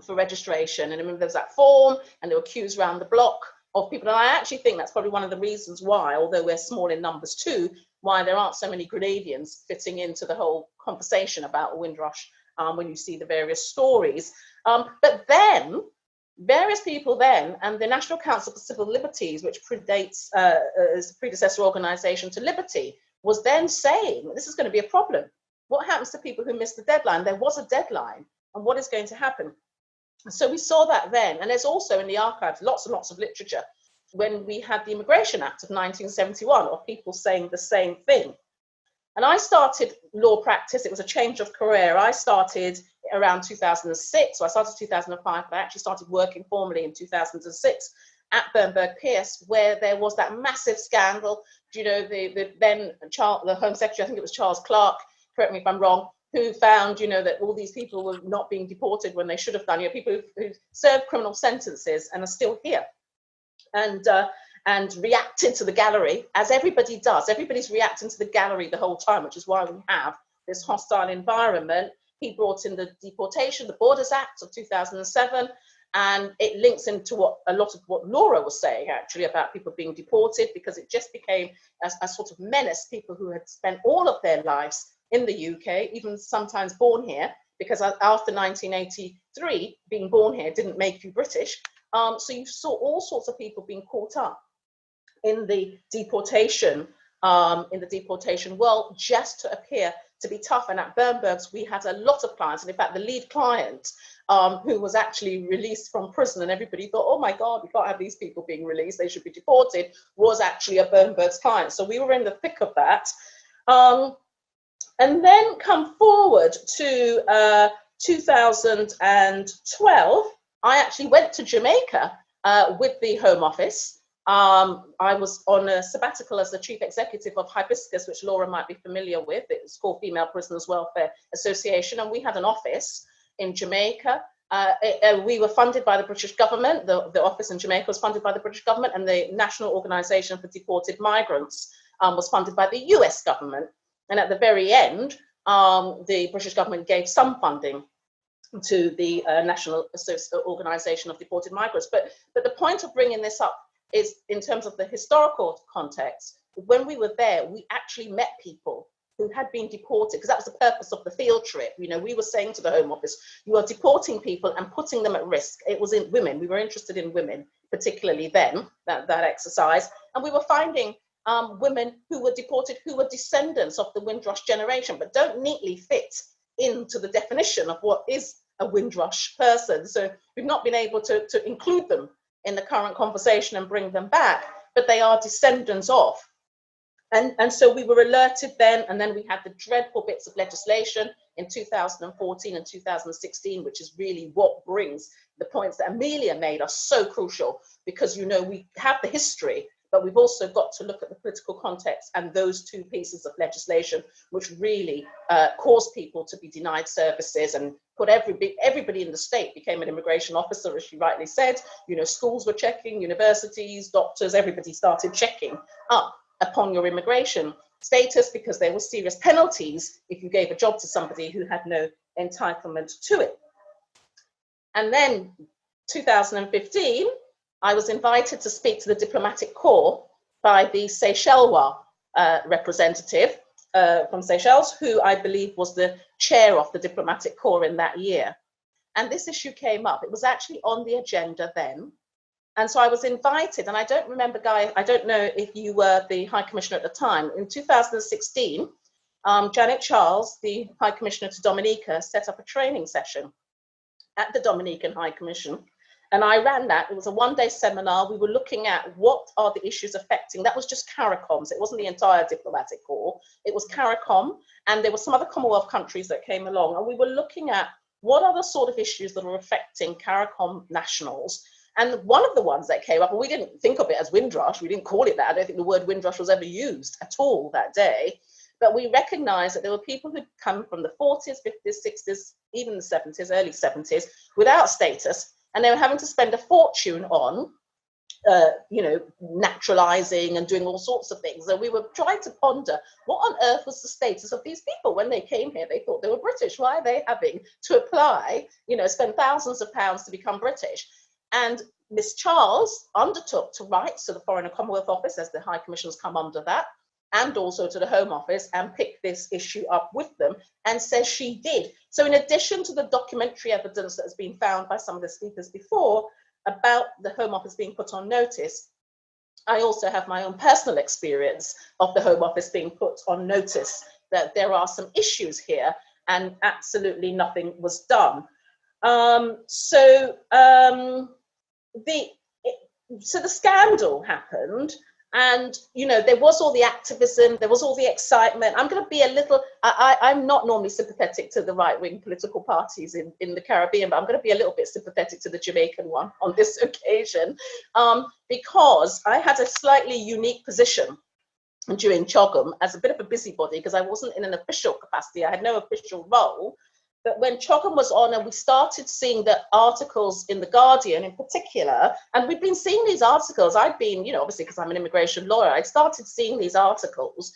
for registration. And I remember there was that form, and there were queues around the block of people. And I actually think that's probably one of the reasons why, although we're small in numbers too, why there aren't so many Grenadians fitting into the whole conversation about Windrush when you see the various stories. But then, various people then, and the National Council for Civil Liberties, which predates as a predecessor organisation to Liberty, was then saying, this is going to be a problem. What happens to people who miss the deadline? There was a deadline, and what is going to happen? So we saw that then, and there's also in the archives lots and lots of literature when we had the Immigration Act of 1971 of people saying the same thing. And I started law practice. It was a change of career. I started around 2006. So I started 2005, but I actually started working formally in 2006 at Bernburg Pierce, where there was that massive scandal. You know, the Home Secretary, I think it was Charles Clarke, correct me if I'm wrong, who found, you know, that all these people were not being deported when they should have done. You know, people who served criminal sentences and are still here, and reacted to the gallery, as everybody does. Everybody's reacting to the gallery the whole time, which is why we have this hostile environment. He brought in the deportation, the Borders Act of 2007, and it links into a lot of what Laura was saying, actually, about people being deported, because it just became a sort of menace. People who had spent all of their lives in the UK, even sometimes born here, because after 1983, being born here didn't make you British. So you saw all sorts of people being caught up in the deportation, world, just to appear to be tough. And at Bernburg's, we had a lot of clients, and in fact, the lead client, who was actually released from prison, and everybody thought, oh my God, we can't have these people being released, they should be deported, was actually a Bernburg's client. So we were in the thick of that. And then come forward to 2012, I actually went to Jamaica with the Home Office. I was on a sabbatical as the chief executive of Hibiscus, which Laura might be familiar with. It was called Female Prisoners Welfare Association, and we had an office in Jamaica. We were funded by the British government. The office in Jamaica was funded by the British government, and the National Organisation for Deported Migrants was funded by the US government. And at the very end, the British government gave some funding to the National Organisation of Deported Migrants. But the point of bringing this up is, in terms of the historical context, when we were there, we actually met people who had been deported, because that was the purpose of the field trip. You know, we were saying to the Home Office, you are deporting people and putting them at risk. It was in women. We were interested in women, particularly then, that exercise. And we were finding women who were deported, who were descendants of the Windrush generation, but don't neatly fit into the definition of what is a Windrush person. So we've not been able to include them in the current conversation and bring them back, but they are descendants of. And so we were alerted then, and then we had the dreadful bits of legislation in 2014 and 2016, which is really what brings the points that Amelia made are so crucial, because, you know, we have the history, but we've also got to look at the political context and those two pieces of legislation, which really caused people to be denied services and put everybody in the state became an immigration officer, as she rightly said. You know, schools were checking, universities, doctors, everybody started checking up upon your immigration status, because there were serious penalties if you gave a job to somebody who had no entitlement to it. And then 2015, I was invited to speak to the diplomatic corps by the Seychellois representative from Seychelles, who I believe was the chair of the diplomatic corps in that year. And this issue came up. It was actually on the agenda then. And so I was invited, and I don't remember, Guy, I don't know if you were the High Commissioner at the time. In 2016, Janet Charles, the High Commissioner to Dominica, set up a training session at the Dominican High Commission. And I ran that. It was a one-day seminar. We were looking at what are the issues affecting, that was just CARICOMs. It wasn't the entire diplomatic corps. It was CARICOM, and there were some other Commonwealth countries that came along. And we were looking at what are the sort of issues that are affecting CARICOM nationals. And one of the ones that came up, and we didn't think of it as Windrush, we didn't call it that. I don't think the word Windrush was ever used at all that day. But we recognized that there were people who'd come from the 40s, 50s, 60s, even the 70s, early 70s, without status, and they were having to spend a fortune on, naturalizing and doing all sorts of things. And we were trying to ponder, what on earth was the status of these people when they came here? They thought they were British. Why are they having to apply, spend thousands of pounds to become British? And Miss Charles undertook to write to the Foreign and Commonwealth Office, as the High Commissioners come under that, and also to the Home Office, and pick this issue up with them, and says she did. So in addition to the documentary evidence that has been found by some of the speakers before about the Home Office being put on notice, I also have my own personal experience of the Home Office being put on notice that there are some issues here, and absolutely nothing was done. So the scandal happened, and there was all the activism, there was all the excitement. I'm going to be a little, I'm not normally sympathetic to the right-wing political parties in the Caribbean, but I'm going to be a little bit sympathetic to the Jamaican one on this occasion, because I had a slightly unique position during CHOGM as a bit of a busybody, because I wasn't in an official capacity, I had no official role. But when CHOGM was on and we started seeing the articles in The Guardian in particular, and we'd been seeing these articles, I'd been, obviously because I'm an immigration lawyer, I'd started seeing these articles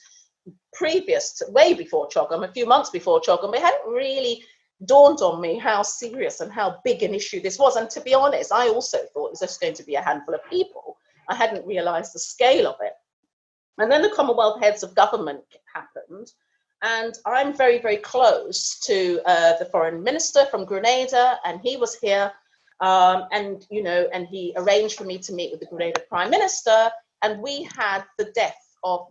previous to, way before CHOGM, a few months before CHOGM. It hadn't really dawned on me how serious and how big an issue this was. And to be honest, I also thought it was just going to be a handful of people. I hadn't realized the scale of it. And then the Commonwealth heads of government happened. And I'm very, very close to the foreign minister from Grenada, and he was here, and he arranged for me to meet with the Grenada Prime Minister, and we had the death of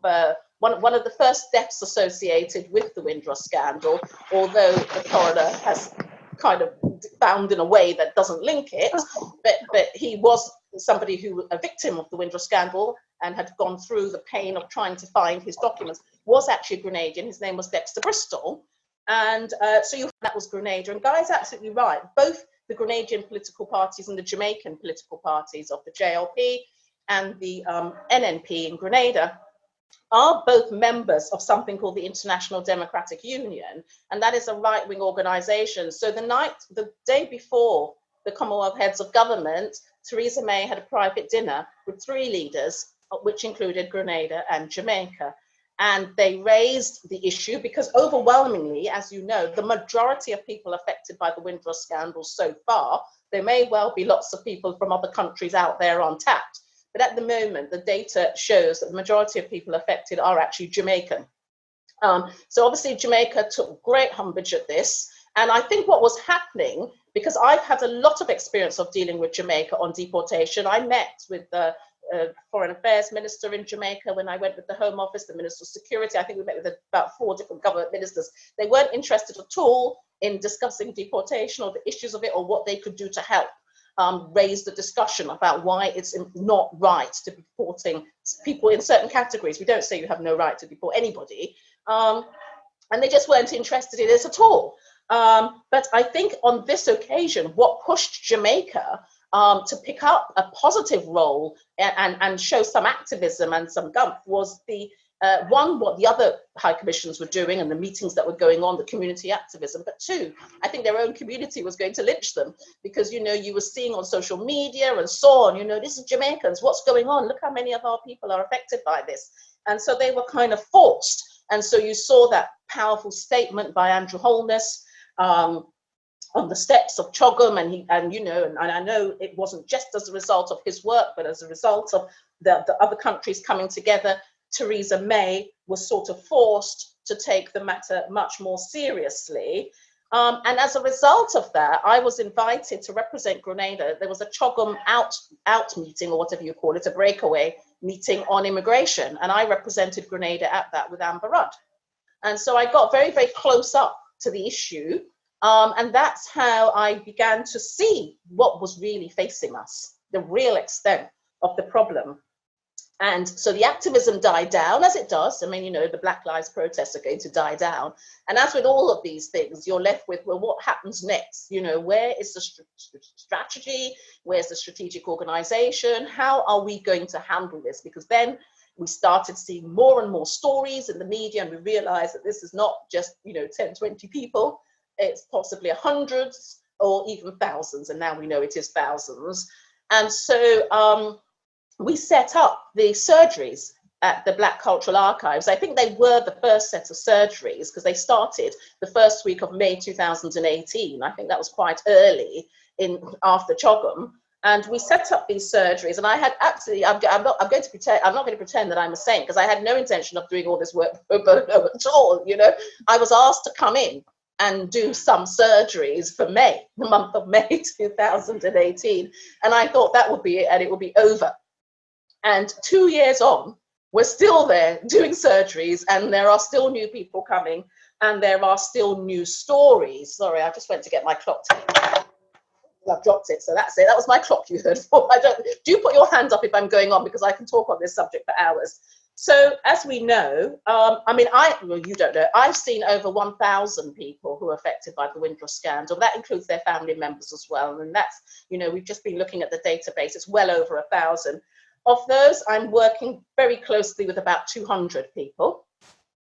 one of the first deaths associated with the Windrush scandal, although the coroner has kind of found in a way that doesn't link it, but he was somebody who was a victim of the Windrush scandal and had gone through the pain of trying to find his documents, was actually a Grenadian. His name was Dexter Bristol. And that was Grenada. And Guy's absolutely right. Both the Grenadian political parties and the Jamaican political parties of the JLP and the NNP in Grenada are both members of something called the International Democratic Union. And that is a right-wing organization. So the day before the Commonwealth heads of government, Theresa May had a private dinner with 3 leaders, which included Grenada and Jamaica. And they raised the issue because overwhelmingly, as you know, the majority of people affected by the Windrush scandal so far, there may well be lots of people from other countries out there on tap. But at the moment, the data shows that the majority of people affected are actually Jamaican. So obviously Jamaica took great umbrage at this. And I think what was happening, because I've had a lot of experience of dealing with Jamaica on deportation. I met with the Foreign Affairs Minister in Jamaica when I went with the Home Office, the Minister of Security. I think we met with about 4 different government ministers. They weren't interested at all in discussing deportation or the issues of it or what they could do to help raise the discussion about why it's not right to be deporting people in certain categories. We don't say you have no right to deport anybody. And they just weren't interested in this at all. But I think on this occasion, what pushed Jamaica to pick up a positive role and show some activism and some gumph was what the other high commissions were doing and the meetings that were going on, the community activism, but 2, I think their own community was going to lynch them because, you were seeing on social media and so on, this is Jamaicans, what's going on? Look how many of our people are affected by this. And so they were kind of forced. And so you saw that powerful statement by Andrew Holness on the steps of CHOGM, and I know it wasn't just as a result of his work, but as a result of the other countries coming together. Theresa May was sort of forced to take the matter much more seriously. And as a result of that, I was invited to represent Grenada. There was a CHOGM out meeting, or whatever you call it, a breakaway meeting on immigration. And I represented Grenada at that with Amber Rudd. And so I got very, very close up to the issue. And that's how I began to see what was really facing us, the real extent of the problem. And so the activism died down, as it does. I mean, you know, the Black Lives protests are going to die down. And as with all of these things, you're left with, well, what happens next? You know, where is the strategy? Where's the strategic organization? How are we going to handle this? Because then we started seeing more and more stories in the media, and we realized that this is not just, you know, 10, 20 people. It's possibly hundreds or even thousands. And now we know it is thousands. And so, we set up the surgeries at the Black Cultural Archives. I think they were the first set of surgeries because they started the first week of May 2018. I think that was quite early after CHOGM. And we set up these surgeries, and I had absolutely, I'm not going to pretend that I'm a saint, because I had no intention of doing all this work pro bono at all. You know, I was asked to come in and do some surgeries for May, the month of May 2018. And I thought that would be it, and it would be over. And 2 years on, we're still there doing surgeries, and there are still new people coming, and there are still new stories. Sorry, I just went to get my clock. I've dropped it, so that's it. That was my clock you heard. Do put your hand up if I'm going on, because I can talk on this subject for hours. So as we know, I mean, well, you don't know, I've seen over 1,000 people who are affected by the Windrush Scandal. That includes their family members as well. And that's, you know, we've just been looking at the database. It's well over 1,000. Of those, I'm working very closely with about 200 people,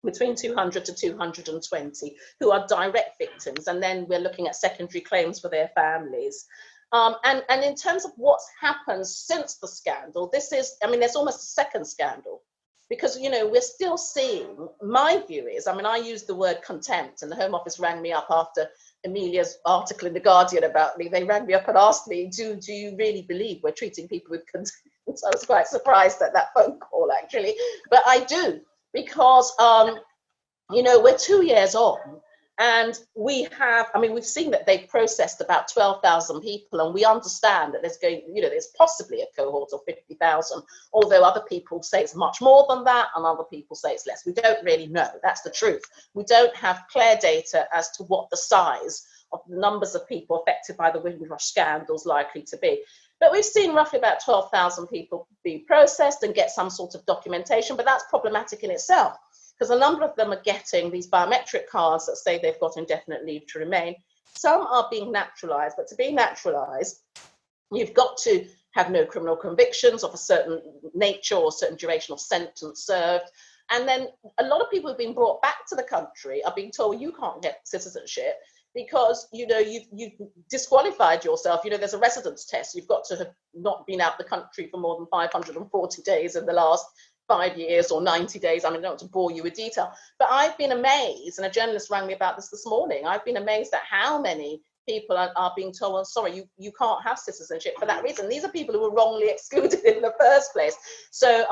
between 200 to 220, who are direct victims. And then we're looking at secondary claims for their families. And in terms of what's happened since the scandal, this is, I mean, there's almost a second scandal. Because, you know, we're still seeing, my view is, I mean, I used the word contempt, and the Home Office rang me up after Amelia's article in The Guardian about me. They rang me up and asked me, do you really believe we're treating people with contempt? So I was quite surprised at that phone call, actually. But I do, because, you know, we're 2 years on, and we have, I mean, we've seen that they've processed about 12,000 people, and we understand that there's going, you know, there's possibly a cohort of 50,000, although other people say it's much more than that, and other people say it's less. We don't really know. That's the truth. We don't have clear data as to what the size of the numbers of people affected by the Windrush scandal is likely to be. But we've seen roughly about 12,000 people be processed and get some sort of documentation, but that's problematic in itself, because a number of them are getting these biometric cards that say they've got indefinite leave to remain. Some are being naturalized, but to be naturalized, you've got to have no criminal convictions of a certain nature or a certain duration of sentence served. And then a lot of people who've been brought back to the country are being told you can't get citizenship because, you know, you've disqualified yourself. You know, there's a residence test. You've got to have not been out the country for more than 540 days in the last 5 years or 90 days. I mean, I don't want to bore you with detail, but I've been amazed, and a journalist rang me about this morning. I've been amazed at how many people are being told, well, sorry, you can't have citizenship for that reason. These are people who were wrongly excluded in the first place. So,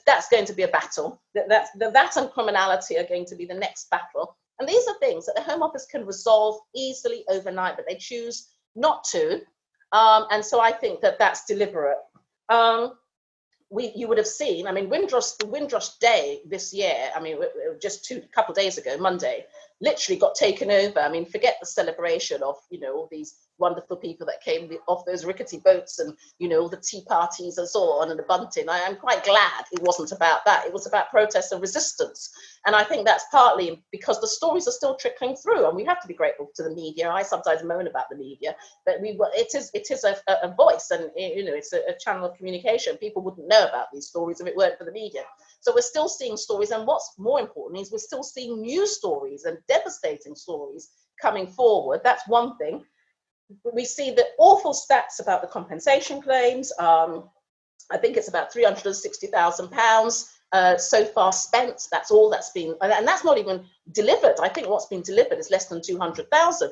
that's going to be a battle. That and criminality are going to be the next battle. And these are things that the Home Office can resolve easily overnight, but they choose not to. And so I think that that's deliberate. You would have seen, I mean, the Windrush Day this year, I mean, just a couple of days ago, Monday, literally got taken over. I mean, forget the celebration of, you know, all these wonderful people that came off those rickety boats and, you know, the tea parties and so on and the bunting. I am quite glad it wasn't about that. It was about protest and resistance. And I think that's partly because the stories are still trickling through, and we have to be grateful to the media. I sometimes moan about the media, but it is a voice, and, you know, it's a channel of communication. People wouldn't know about these stories if it weren't for the media. So we're still seeing stories, and what's more important is we're still seeing new stories and devastating stories coming forward. That's one thing. We see the awful stats about the compensation claims. I think it's about £360,000 so far spent. That's all that's been, and that's not even delivered. I think what's been delivered is less than 200,000.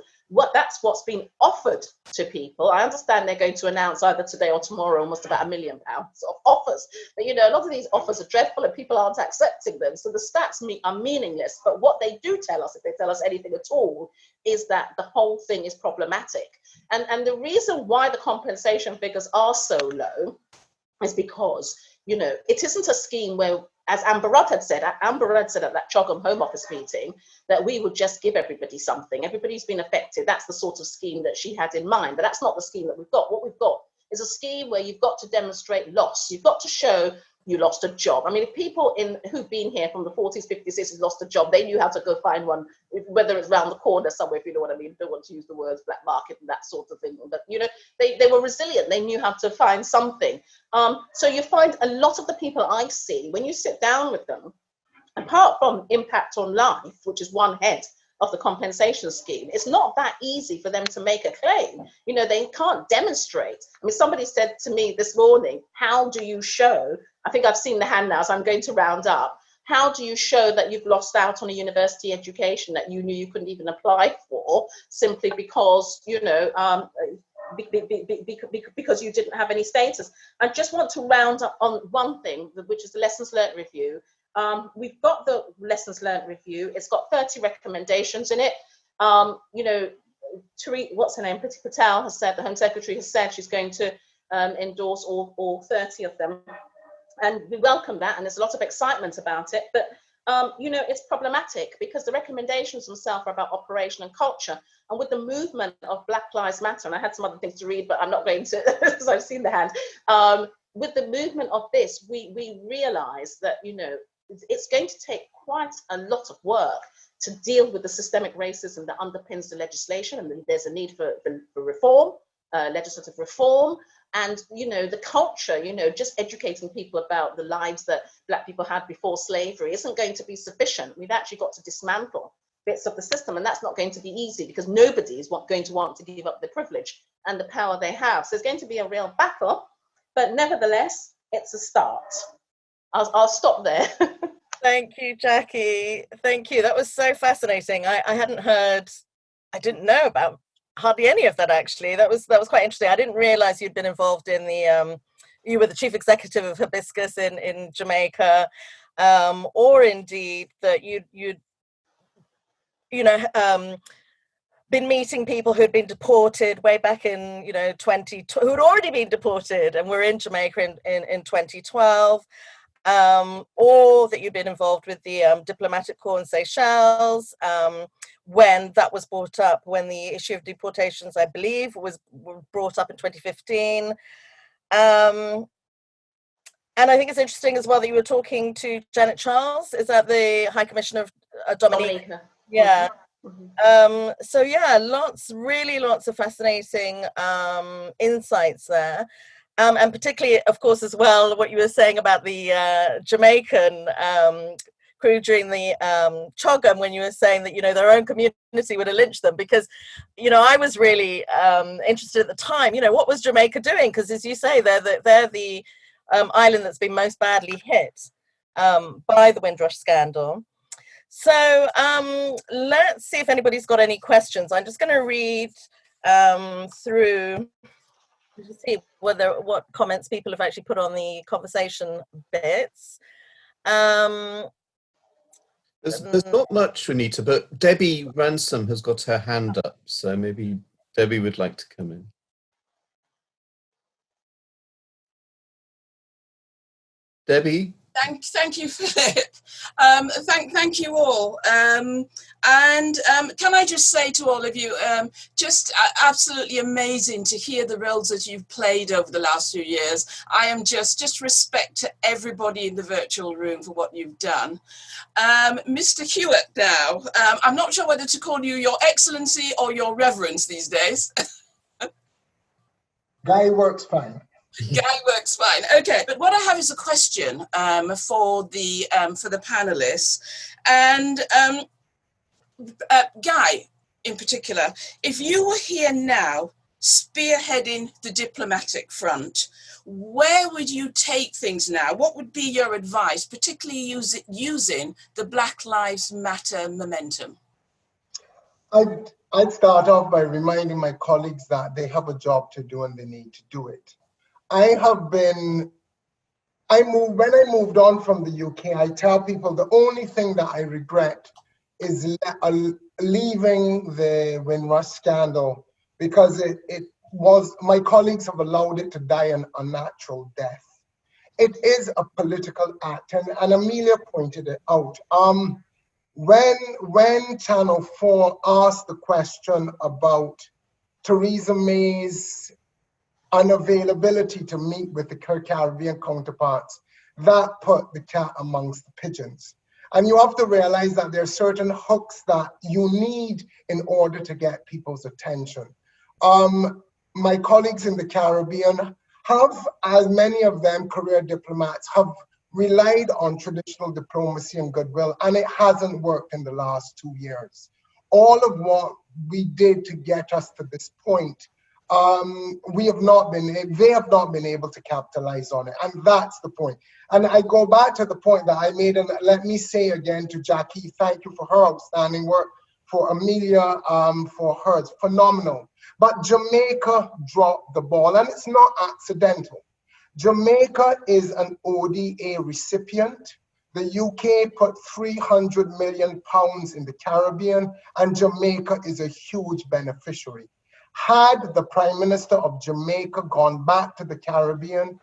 That's what's been offered to people. I understand they're going to announce either today or tomorrow almost about £1 million of offers. But, you know, a lot of these offers are dreadful and people aren't accepting them. So the stats are meaningless. But what they do tell us, if they tell us anything at all, is that the whole thing is problematic. And the reason why the compensation figures are so low is because, you know, it isn't a scheme where as Amber Rudd had said, at that CHOGM Home Office meeting, that we would just give everybody something. Everybody's been affected. That's the sort of scheme that she had in mind, but that's not the scheme that we've got. What we've got is a scheme where you've got to demonstrate loss. You've got to show you lost a job. I mean, if people who've been here from the 40s, 50s, 60s lost a job, they knew how to go find one, whether it's around the corner somewhere, if you know what I mean. Don't want to use the words black market and that sort of thing. But, you know, they were resilient. They knew how to find something. So you find a lot of the people I see, when you sit down with them, apart from impact on life, which is one head of the compensation scheme, it's not that easy for them to make a claim. You know, they can't demonstrate. I mean, somebody said to me this morning, how do you show, I think I've seen the hand now, so I'm going to round up. How do you show that you've lost out on a university education that you knew you couldn't even apply for, simply because, you know, because you didn't have any status? I just want to round up on one thing, which is the lessons learned review. We've got the lessons learned review. It's got 30 recommendations in it. You know, what's her name? Priti Patel has said, the Home Secretary has said she's going to endorse all 30 of them. And we welcome that, and there's a lot of excitement about it. But, you know, it's problematic because the recommendations themselves are about operation and culture. And with the movement of Black Lives Matter, and I had some other things to read, but I'm not going to, because I've seen the hand. With the movement of this, we realize that, you know, it's going to take quite a lot of work to deal with the systemic racism that underpins the legislation, and there's a need for reform, legislative reform, and, you know, the culture, you know, just educating people about the lives that Black people had before slavery isn't going to be sufficient. We've actually got to dismantle bits of the system, and that's not going to be easy because nobody is going to want to give up the privilege and the power they have. So it's going to be a real battle, but nevertheless, it's a start. I'll stop there. Thank you, Jackie. Thank you. That was so fascinating. I hadn't heard, I didn't know about hardly any of that, actually. That was quite interesting. I didn't realize you'd been involved in the, you were the chief executive of Hibiscus in Jamaica, or indeed that you'd been meeting people who'd been deported way back in, you know, who'd already been deported and were in Jamaica in 2012. Or that you've been involved with the diplomatic corps in Seychelles, when that was brought up, when the issue of deportations, I believe, was brought up in 2015. And I think it's interesting as well that you were talking to Janet Charles. Is that the High Commissioner of Dominica? Yeah. Mm-hmm. So yeah, really lots of fascinating insights there. And particularly, of course, as well, what you were saying about the Jamaican crew during the CHOGM, when you were saying that, you know, their own community would have lynched them because, you know, I was really interested at the time, you know, what was Jamaica doing? Because as you say, they're the island that's been most badly hit by the Windrush Scandal. So let's see if anybody's got any questions. I'm just going to read through to see what comments people have actually put on the conversation bits. There's not much, Juanita, but Debbie Ransom has got her hand up, so maybe Debbie would like to come in. Debbie? Thank you, Philip. Thank you all. And can I just say to all of you, just absolutely amazing to hear the roles that you've played over the last few years. I am just respect to everybody in the virtual room for what you've done. Mr. Hewitt now, I'm not sure whether to call you Your Excellency or Your Reverence these days. Guy works fine. Guy works fine. Okay, but what I have is a question for the panelists, and Guy, in particular, if you were here now, spearheading the diplomatic front, where would you take things now? What would be your advice, particularly using the Black Lives Matter momentum? I'd start off by reminding my colleagues that they have a job to do and they need to do it. When I moved on from the UK, I tell people the only thing that I regret is leaving the Windrush Scandal, because it was, my colleagues have allowed it to die an unnatural death. it is a political act, and Amelia pointed it out. When Channel 4 asked the question about Theresa May's unavailability to meet with the Caribbean counterparts, that put the cat amongst the pigeons. And you have to realize that there are certain hooks that you need in order to get people's attention. My colleagues in the Caribbean have, as many of them career diplomats, have relied on traditional diplomacy and goodwill, and it hasn't worked in the last 2 years. All of what we did to get us to this point, they have not been able to capitalize on it, and that's the point. And I go back to the point that I made, and let me say again to Jackie, thank you for her outstanding work, for Amelia, for hers, phenomenal. But Jamaica dropped the ball, and it's not accidental. Jamaica is an ODA recipient. The UK put £300 million in the Caribbean, and Jamaica is a huge beneficiary. Had the Prime Minister of Jamaica gone back to the Caribbean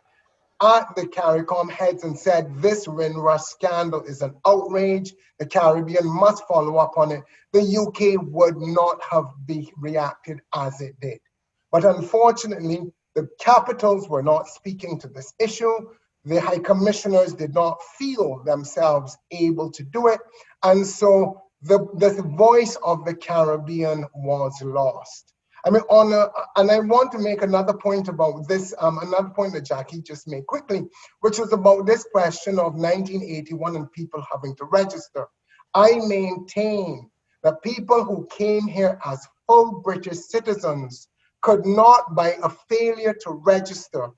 at the CARICOM heads and said, this Windrush scandal is an outrage, the Caribbean must follow up on it, the UK would not have reacted as it did. But unfortunately, the capitals were not speaking to this issue. The High Commissioners did not feel themselves able to do it. And so the voice of the Caribbean was lost. I mean, and I want to make another point about this, another point that Jackie just made quickly, which was about this question of 1981 and people having to register. I maintain that people who came here as full British citizens could not, by a failure to register,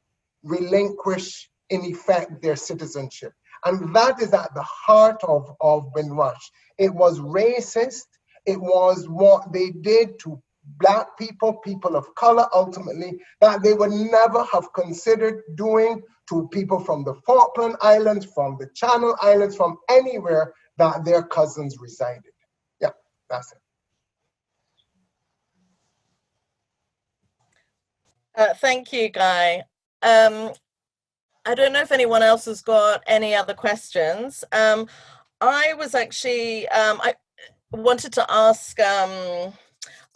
relinquish, in effect, their citizenship. And that is at the heart of Windrush. It was racist. It was what they did to Black people, people of color, ultimately, that they would never have considered doing to people from the Falkland Islands, from the Channel Islands, from anywhere that their cousins resided. Yeah, that's it. Thank you, Guy. I don't know if anyone else has got any other questions. I was actually, I wanted to ask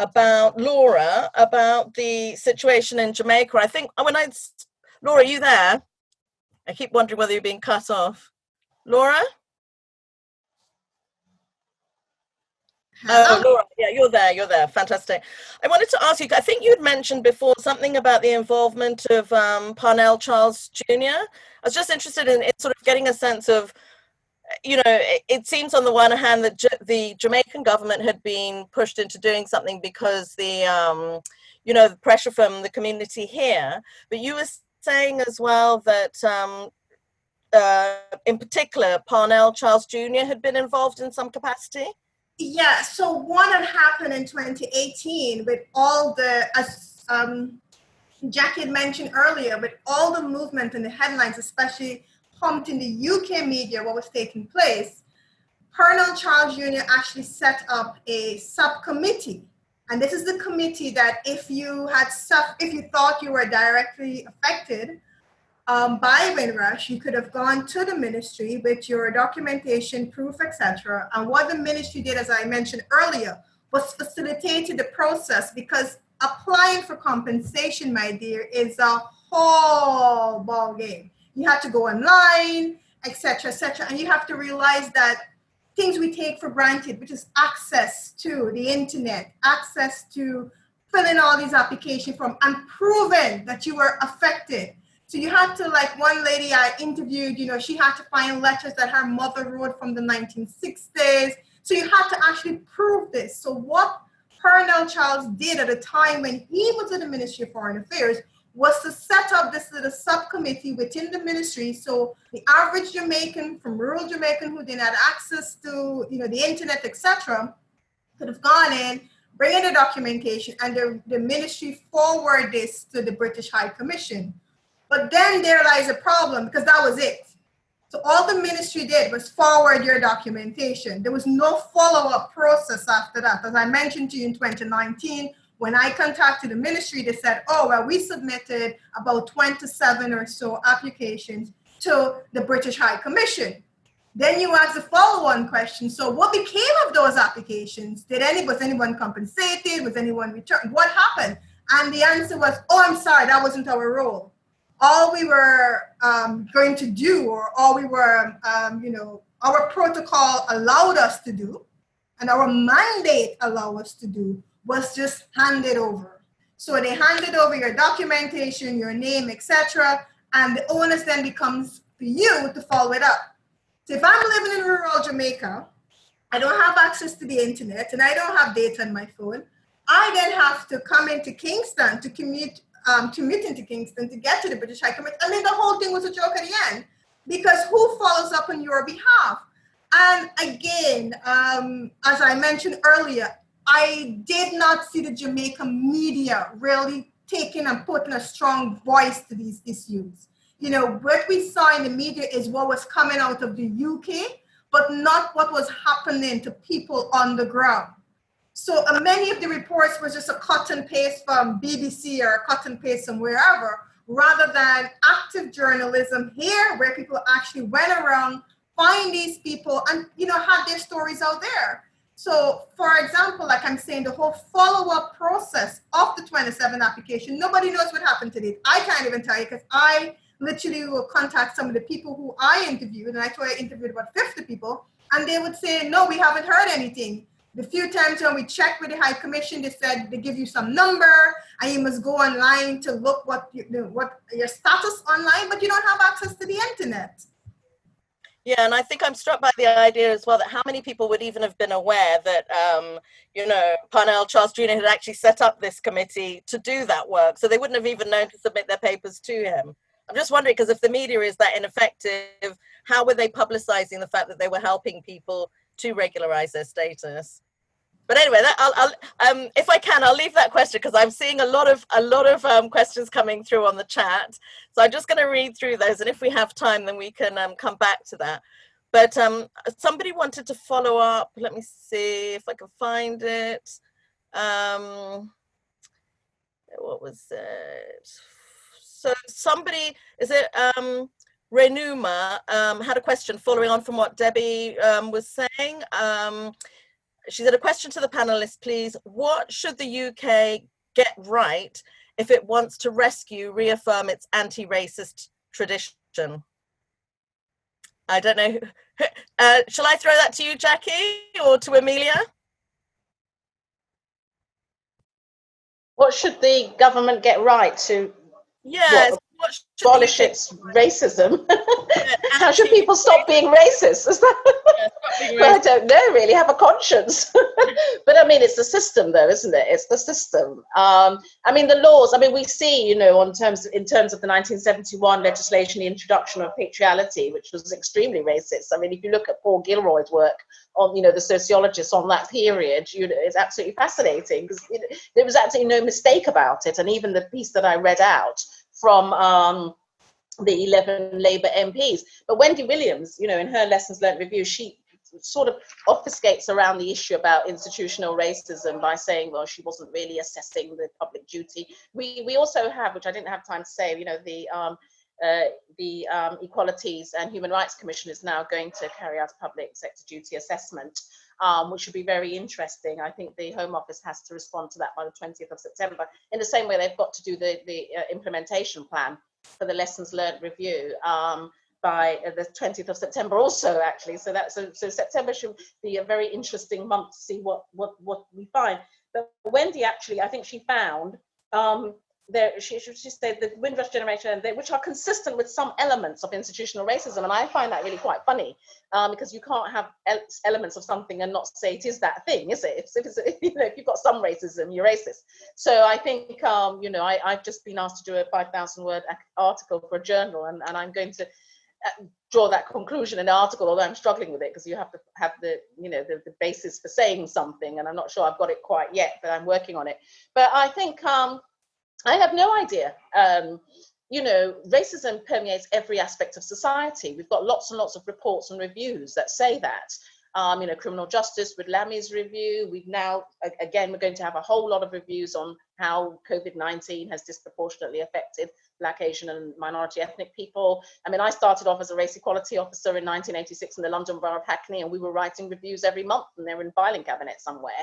about Laura, about the situation in Jamaica. I think Laura, are you there? I keep wondering whether you're being cut off. Laura? Oh, Laura, yeah, you're there, fantastic. I wanted to ask you, I think you had mentioned before something about the involvement of Parnell Charles Jr. I was just interested in sort of getting a sense of, you know, it seems on the one hand that the Jamaican government had been pushed into doing something because the, you know, the pressure from the community here, but you were saying as well that in particular, Parnell Charles Jr. had been involved in some capacity? Yeah, so what had happened in 2018 with all the, as Jackie had mentioned earlier, with all the movement and the headlines, especially pumped in the UK media, what was taking place, Parnell Charles Jr. actually set up a subcommittee. And this is the committee that if you thought you were directly affected by Windrush, you could have gone to the ministry with your documentation, proof, etc. And what the ministry did, as I mentioned earlier, was facilitated the process, because applying for compensation, my dear, is a whole ball game. You have to go online, etc., etc. And you have to realize that things we take for granted, which is access to the internet, access to fill in all these application forms and proving that you were affected. So you had to, like one lady I interviewed, you know, she had to find letters that her mother wrote from the 1960s. So you had to actually prove this. So what Parnell Charles did at a time when he was in the Ministry of Foreign Affairs was to set up this little subcommittee within the ministry. So the average Jamaican from rural Jamaican who didn't have access to, you know, the internet, etc., could have gone in, bring in the documentation, and the ministry forward this to the British High Commission. But then there lies a problem, because that was it. So all the ministry did was forward your documentation. There was no follow-up process after that. As I mentioned to you in 2019, when I contacted the ministry, they said, oh, well, we submitted about 27 or so applications. to the British High Commission. Then you ask the follow-on question. So what became of those applications? Was anyone compensated? Was anyone returned? What happened? And the answer was, oh, I'm sorry, that wasn't our role. All we were going to do, or all we were, our protocol allowed us to do, and our mandate allowed us to do, was just hand it over. So they handed over your documentation, your name, etc., and the onus then becomes for you to follow it up. So if I'm living in rural Jamaica, I don't have access to the internet, and I don't have data on my phone, I then have to come into Kingston to commute into Kingston to get to the British High Commission. I mean, the whole thing was a joke at the end, because who follows up on your behalf? And again, as I mentioned earlier, I did not see the Jamaican media really taking and putting a strong voice to these issues. You know, what we saw in the media is what was coming out of the UK, but not what was happening to people on the ground. So many of the reports were just a cut and paste from BBC or a cut and paste from wherever, rather than active journalism here, where people actually went around, find these people, and had their stories out there. So, for example, like I'm saying, the whole follow-up process of the 27 application, nobody knows what happened to it. I can't even tell you, because I literally will contact some of the people who I interviewed, and I interviewed about 50 people, and they would say, no, we haven't heard anything. The few times when we checked with the High Commission, they said they give you some number, and you must go online to look what your status online, but you don't have access to the internet. Yeah, and I think I'm struck by the idea as well that how many people would even have been aware that, Parnell Charles Jr. had actually set up this committee to do that work. So they wouldn't have even known to submit their papers to him. I'm just wondering, because if the media is that ineffective, how were they publicizing the fact that they were helping people to regularize their status? But anyway, if I can, I'll leave that question, because I'm seeing a lot of questions coming through on the chat. So I'm just going to read through those, and if we have time, then we can come back to that. But somebody wanted to follow up. Let me see if I can find it. What was it? So somebody, is it Renuma, had a question following on from what Debbie was saying. She said, a question to the panelists, please. What should the UK get right if it wants to reaffirm its anti-racist tradition? I don't know. Shall I throw that to you, Jackie, or to Amelia? What should the government get right to abolish its racism? How should people stop being racist? Is that? Well, I don't know, really. Have a conscience. But I mean, it's the system, though, isn't it? It's the system. I mean, the laws. I mean, we see, in terms of the 1971 legislation, the introduction of patriality, which was extremely racist. I mean, if you look at Paul Gilroy's work on, the sociologists on that period, it's absolutely fascinating, because there was absolutely no mistake about it. And even the piece that I read out from the 11 Labour MPs. But Wendy Williams, in her lessons learned review, she sort of obfuscates around the issue about institutional racism by saying, well, she wasn't really assessing the public duty. We also have, which I didn't have time to say, the Equalities and Human Rights Commission is now going to carry out a public sector duty assessment, which should be very interesting. I think the Home Office has to respond to that by the 20th of September, in the same way they've got to do the implementation plan for the lessons learned review by the 20th of September also, actually. So September should be a very interesting month to see what we find. But Wendy, actually, I think she found she said the Windrush generation, which are consistent with some elements of institutional racism, and I find that really quite funny, because you can't have elements of something and not say it is that thing, is it? If you've got some racism, you're racist. So I think I've just been asked to do a 5,000-word article for a journal, and I'm going to draw that conclusion in the article, although I'm struggling with it, because you have to have the basis for saying something, and I'm not sure I've got it quite yet, but I'm working on it. But I think I have no idea. Racism permeates every aspect of society. We've got lots and lots of reports and reviews that say that. Criminal justice with Lammy's review. We've now, again, we're going to have a whole lot of reviews on how COVID-19 has disproportionately affected Black, Asian and minority ethnic people. I mean, I started off as a race equality officer in 1986 in the London Borough of Hackney, and we were writing reviews every month, and they were in filing cabinet somewhere.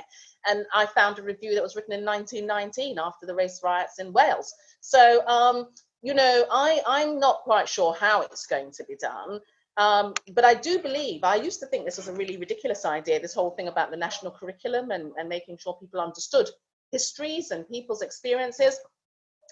And I found a review that was written in 1919 after the race riots in Wales. So, I'm not quite sure how it's going to be done. But I do believe, I used to think this was a really ridiculous idea, this whole thing about the national curriculum and making sure people understood histories and people's experiences.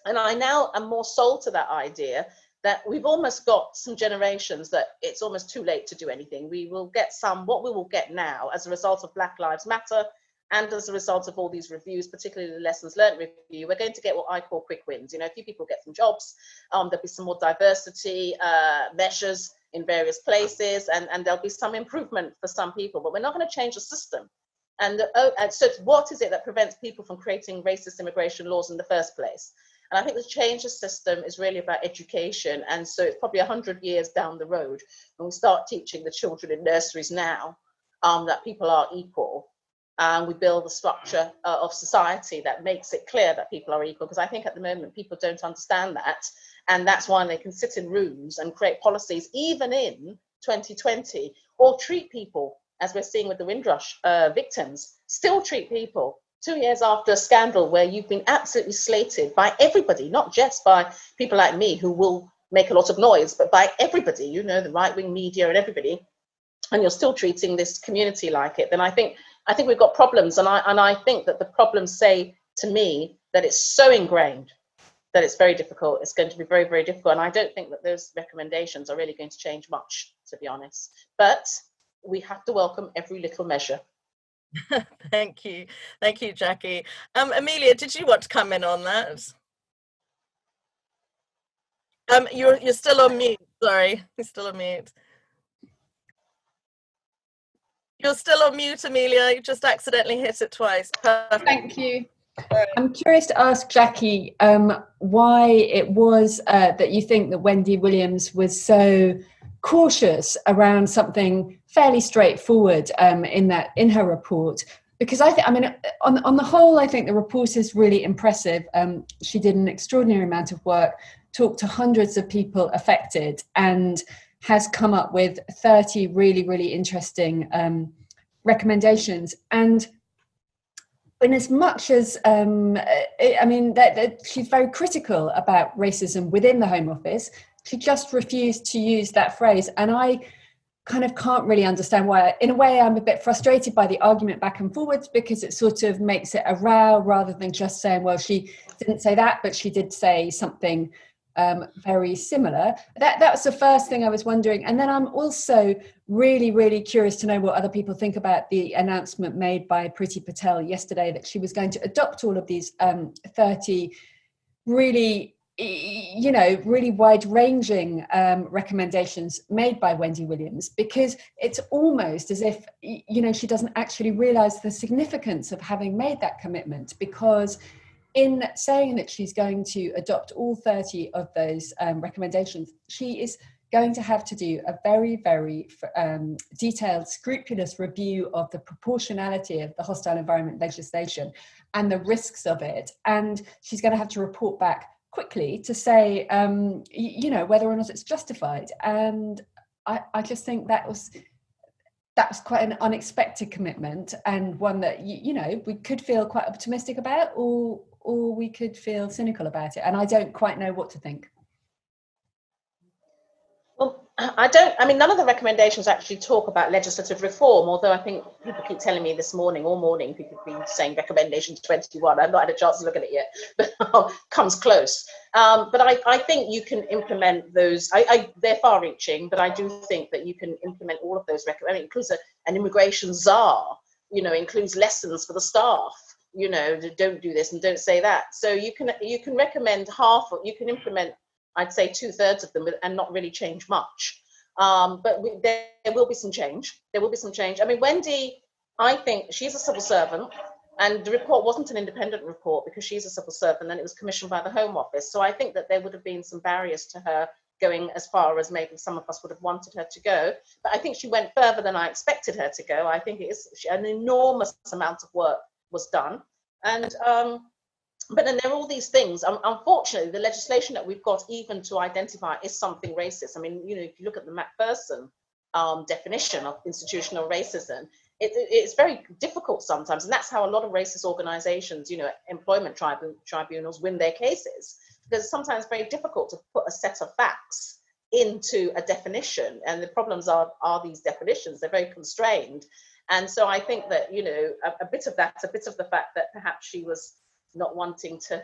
And I now am more sold to that idea that we've almost got some generations that it's almost too late to do anything. We will get what we will get now as a result of Black Lives Matter and as a result of all these reviews, particularly the lessons learned review, we're going to get what I call quick wins. A few people get some jobs, there'll be some more diversity measures in various places, and there'll be some improvement for some people, but we're not going to change the system. And so what is it that prevents people from creating racist immigration laws in the first place? And I think the change the system is really about education. And so it's probably 100 years down the road when we start teaching the children in nurseries now that people are equal. And we build a structure of society that makes it clear that people are equal. Because I think at the moment people don't understand that. And that's why they can sit in rooms and create policies, even in 2020, or treat people, as we're seeing with the Windrush victims, still treat people 2 years after a scandal where you've been absolutely slated by everybody, not just by people like me who will make a lot of noise, but by everybody, the right-wing media and everybody, and you're still treating this community like it, then I think we've got problems. And I think that the problems say to me that it's so ingrained that it's very difficult. It's going to be very, very difficult. And I don't think that those recommendations are really going to change much, to be honest. But we have to welcome every little measure. Thank you, Jackie. Amelia, did you want to come in on that? You're still on mute. Sorry, you're still on mute. You're still on mute, Amelia. You just accidentally hit it twice. Perfect. Thank you. I'm curious to ask Jackie why it was that you think that Wendy Williams was so cautious around something fairly straightforward in her report, because on the whole, I think the report is really impressive. She did an extraordinary amount of work, talked to hundreds of people affected, and has come up with 30 really, really interesting recommendations. And in as much as, that she's very critical about racism within the Home Office, she just refused to use that phrase. And I kind of can't really understand why. In a way, I'm a bit frustrated by the argument back and forwards, because it sort of makes it a row rather than just saying, well, she didn't say that, but she did say something very similar. That was the first thing I was wondering. And then I'm also really, really curious to know what other people think about the announcement made by Priti Patel yesterday that she was going to adopt all of these 30 really, really wide-ranging recommendations made by Wendy Williams, because it's almost as if, she doesn't actually realise the significance of having made that commitment, because in saying that she's going to adopt all 30 of those recommendations, she is going to have to do a very, very detailed, scrupulous review of the proportionality of the hostile environment legislation and the risks of it. And she's going to have to report back quickly to say, whether or not it's justified. And I just think that was quite an unexpected commitment, and one that, we could feel quite optimistic about, or we could feel cynical about it. And I don't quite know what to think. Well, none of the recommendations actually talk about legislative reform, although I think people keep telling me this morning, all morning, people have been saying recommendation 21. I've not had a chance to look at it yet, but comes close. But I think you can implement those. They're far-reaching, but I do think that you can implement all of those recommendations. It includes an immigration czar, includes lessons for the staff, don't do this and don't say that. So you can recommend you can implement, I'd say 2/3 of them, and not really change much. But there will be some change. Wendy, I think she's a civil servant, and the report wasn't an independent report because she's a civil servant and it was commissioned by the Home Office. So I think that there would have been some barriers to her going as far as maybe some of us would have wanted her to go. But I think she went further than I expected her to go. I think an enormous amount of work was done. And but then there are all these things. Unfortunately, the legislation that we've got even to identify is something racist. I mean, if you look at the Macpherson definition of institutional racism, it's very difficult sometimes. And that's how a lot of racist organizations, employment tribunals win their cases, because it's sometimes very difficult to put a set of facts into a definition. And the problems are these definitions, they're very constrained. And so I think that, a bit of the fact that perhaps she was not wanting to,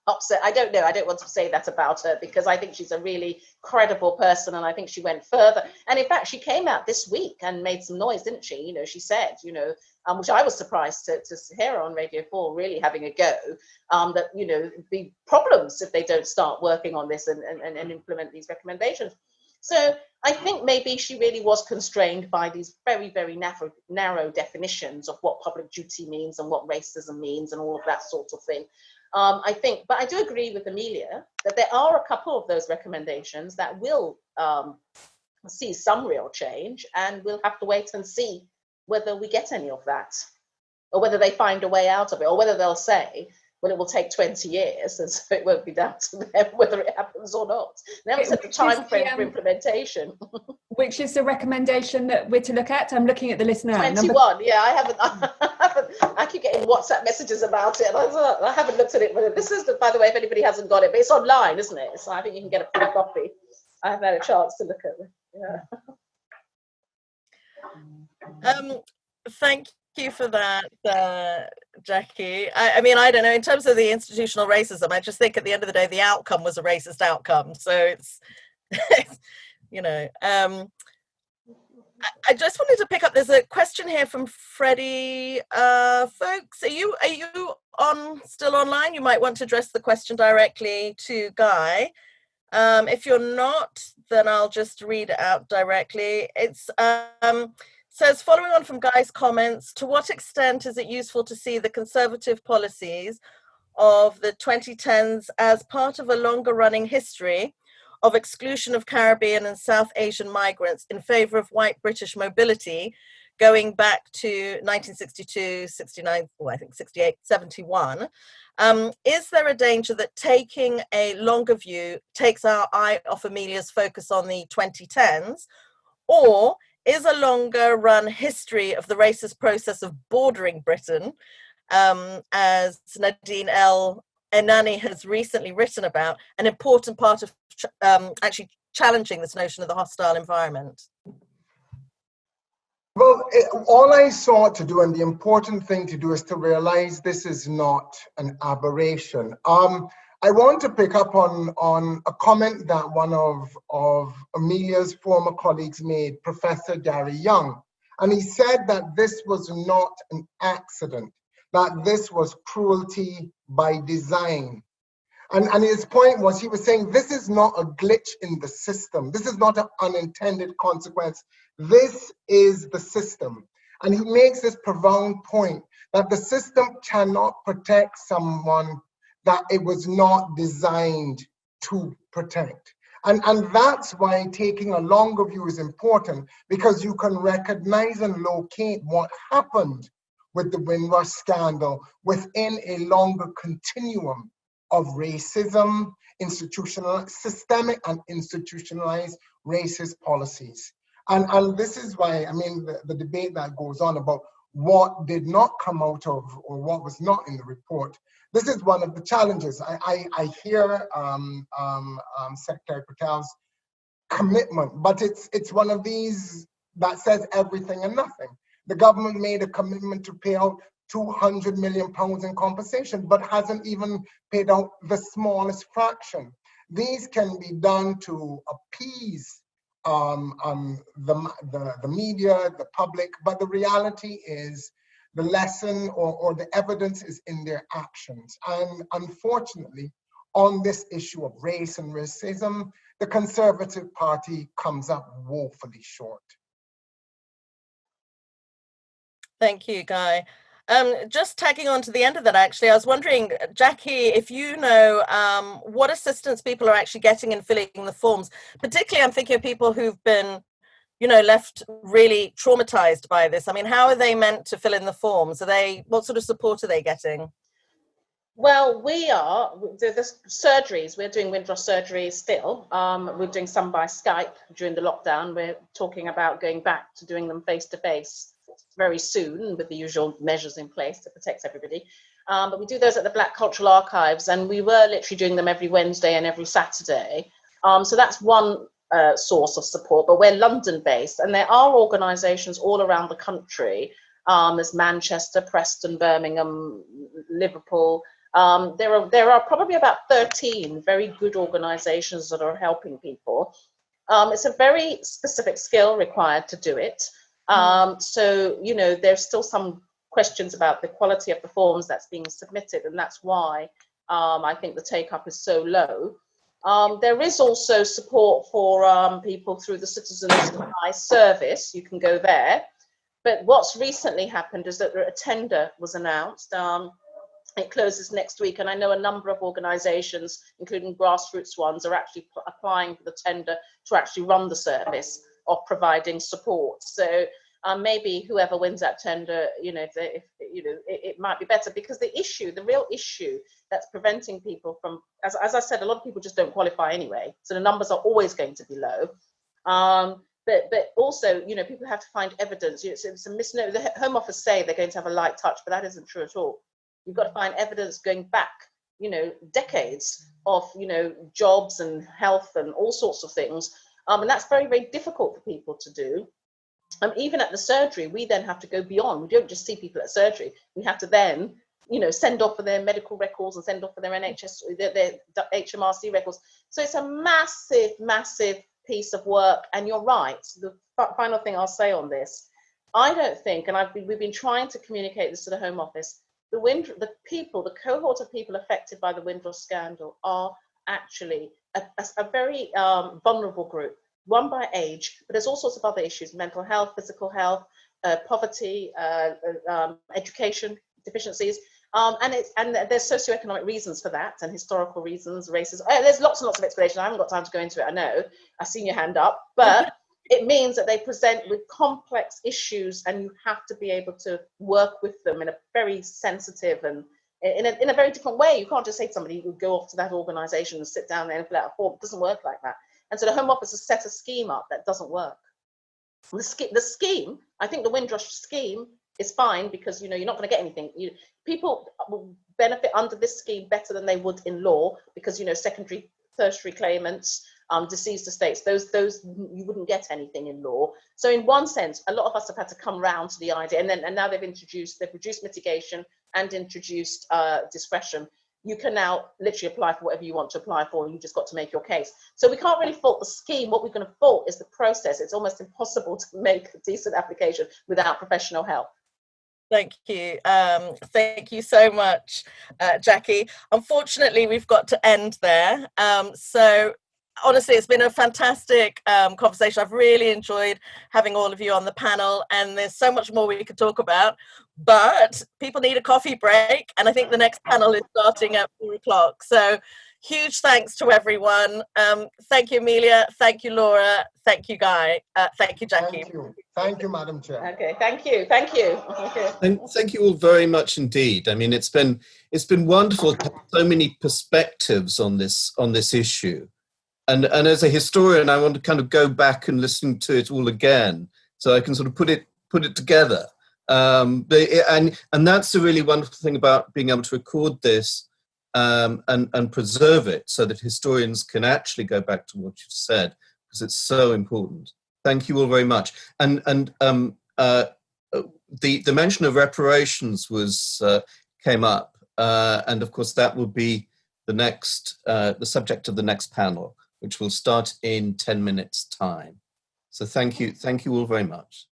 upset. I don't know. I don't want to say that about her, because I think she's a really credible person, and I think she went further. And in fact, she came out this week and made some noise, didn't she? She said, which I was surprised to hear her on Radio 4 really having a go, that, be problems if they don't start working on this and implement these recommendations. So I think maybe she really was constrained by these very, very narrow definitions of what public duty means and what racism means and all of that sort of thing. But I do agree with Amelia that there are a couple of those recommendations that will see some real change, and we'll have to wait and see whether we get any of that, or whether they find a way out of it, or whether they'll say, well, it will take 20 years, and so it won't be down to them whether it happens or not. They haven't set the time frame for implementation. Which is the recommendation that we're to look at? I'm looking at the list now. 21, yeah, I haven't, I keep getting WhatsApp messages about it, and I haven't looked at it. But this is, by the way, if anybody hasn't got it, but it's online, isn't it? So I think you can get a free copy. I haven't had a chance to look at it. Yeah. Thank you for that, Jackie. I mean, I don't know, in terms of the institutional racism, I just think at the end of the day, the outcome was a racist outcome. So it's, I just wanted to pick up, there's a question here from Freddie. Folks, are you still online? You might want to address the question directly to Guy. If you're not, then I'll just read it out directly. It's says, following on from Guy's comments, to what extent is it useful to see the Conservative policies of the 2010s as part of a longer running history of exclusion of Caribbean and South Asian migrants in favour of white British mobility, going back to 1962, 69, I think 68, 71. Is there a danger that taking a longer view takes our eye off Amelia's focus on the 2010s, or is a longer run history of the racist process of bordering Britain, as Nadine El Enani has recently written about, an important part of actually challenging this notion of the hostile environment? Well, all I sought to do, and the important thing to do, is to realize this is not an aberration. I want to pick up on a comment that one of Amelia's former colleagues made, Professor Gary Young. And he said that this was not an accident, that this was cruelty by design. And his point was, he was saying, this is not a glitch in the system. This is not an unintended consequence. This is the system. And he makes this profound point that the system cannot protect someone that it was not designed to protect. And that's why taking a longer view is important, because you can recognize and locate what happened with the Windrush scandal within a longer continuum of racism, systemic and institutionalized racist policies. And this is why, I mean, the debate that goes on about what did not come out of, or what was not in the report, this is one of the challenges. I hear Secretary Patel's commitment, but it's one of these that says everything and nothing. The government made a commitment to pay out £200 million in compensation, but hasn't even paid out the smallest fraction. These can be done to appease the media, the public, but the reality is the lesson or the evidence is in their actions. And unfortunately, on this issue of race and racism, the Conservative Party comes up woefully short. Thank you, Guy. Just tagging on to the end of that, actually, I was wondering, Jackie, if you know what assistance people are actually getting in filling the forms. Particularly, I'm thinking of people who've been, you know, left really traumatized by this. I mean, how are they meant to fill in the forms? What sort of support are they getting? Well, the surgeries, we're doing Windrush surgeries still. We're doing some by Skype during the lockdown. We're talking about going back to doing them face-to-face very soon with the usual measures in place to protect everybody. But we do those at the Black Cultural Archives, and we were literally doing them every Wednesday and every Saturday. So that's one source of support, but we're London-based, and there are organisations all around the country. There's Manchester, Preston, Birmingham, Liverpool. There are probably about 13 very good organisations that are helping people. It's a very specific skill required to do it. So, you know, there's still some questions about the quality of the forms that's being submitted, and that's why I think the take-up is so low. There is also support for people through the Citizens Advice Service. You can go there. But what's recently happened is that a tender was announced. It closes next week, and I know a number of organisations, including grassroots ones, are actually applying for the tender to actually run the service of providing support. So maybe whoever wins that tender, you know, it might be better, because the real issue that's preventing people from, as I said, a lot of people just don't qualify anyway, so the numbers are always going to be low. But also, you know, people have to find evidence. It's a misnomer. The Home Office say they're going to have a light touch, but that isn't true at all. You've got to find evidence going back, you know, decades of, you know, jobs and health and all sorts of things. And that's very, very difficult for people to do. Even at the surgery, we then have to go beyond. We don't just see people at surgery. We have to then, you know, send off for their medical records and send off for their NHS, their HMRC records. So it's a massive, massive piece of work. And you're right. The final thing I'll say on this, I don't think, and we've been trying to communicate this to the Home Office, the cohort of people affected by the Windrush scandal are actually a very vulnerable group. One by age, but there's all sorts of other issues: mental health, physical health, poverty, education deficiencies, and there's socioeconomic reasons for that, and historical reasons, racism. There's lots and lots of explanations. I haven't got time to go into it. I know. I've seen your hand up, but it means that they present with complex issues, and you have to be able to work with them in a very sensitive and in a very different way. You can't just say to somebody, you go off to that organisation and sit down there and fill out a form. It doesn't work like that. And so the Home Office has set a scheme up that doesn't work. The scheme, I think the Windrush scheme is fine, because, you know, you're not going to get anything. People will benefit under this scheme better than they would in law, because, you know, secondary, tertiary claimants, deceased estates, those you wouldn't get anything in law. So in one sense, a lot of us have had to come round to the idea, and now they've reduced mitigation and introduced discretion. You can now literally apply for whatever you want to apply for, and you just got to make your case. So we can't really fault the scheme. What we're going to fault is the process. It's almost impossible to make a decent application without professional help. Thank you. Thank you so much, Jackie. Unfortunately, we've got to end there. So honestly, it's been a fantastic conversation. I've really enjoyed having all of you on the panel, and there's so much more we could talk about, but people need a coffee break, and I think the next panel is starting at 4 o'clock. So huge thanks to everyone. Thank you, Amelia. Thank you, Laura. Thank you, Guy. Thank you, Jackie. Thank you. Thank you, Madam Chair. Okay, thank you. Thank you. Okay. Thank you all very much indeed. I mean, it's been wonderful to have so many perspectives on this issue. And as a historian, I want to kind of go back and listen to it all again, so I can sort of put it together. And that's the really wonderful thing about being able to record this and preserve it, so that historians can actually go back to what you've said, because it's so important. Thank you all very much. And the mention of reparations came up, and of course that will be the subject of the next panel, which will start in 10 minutes' time. So thank you all very much.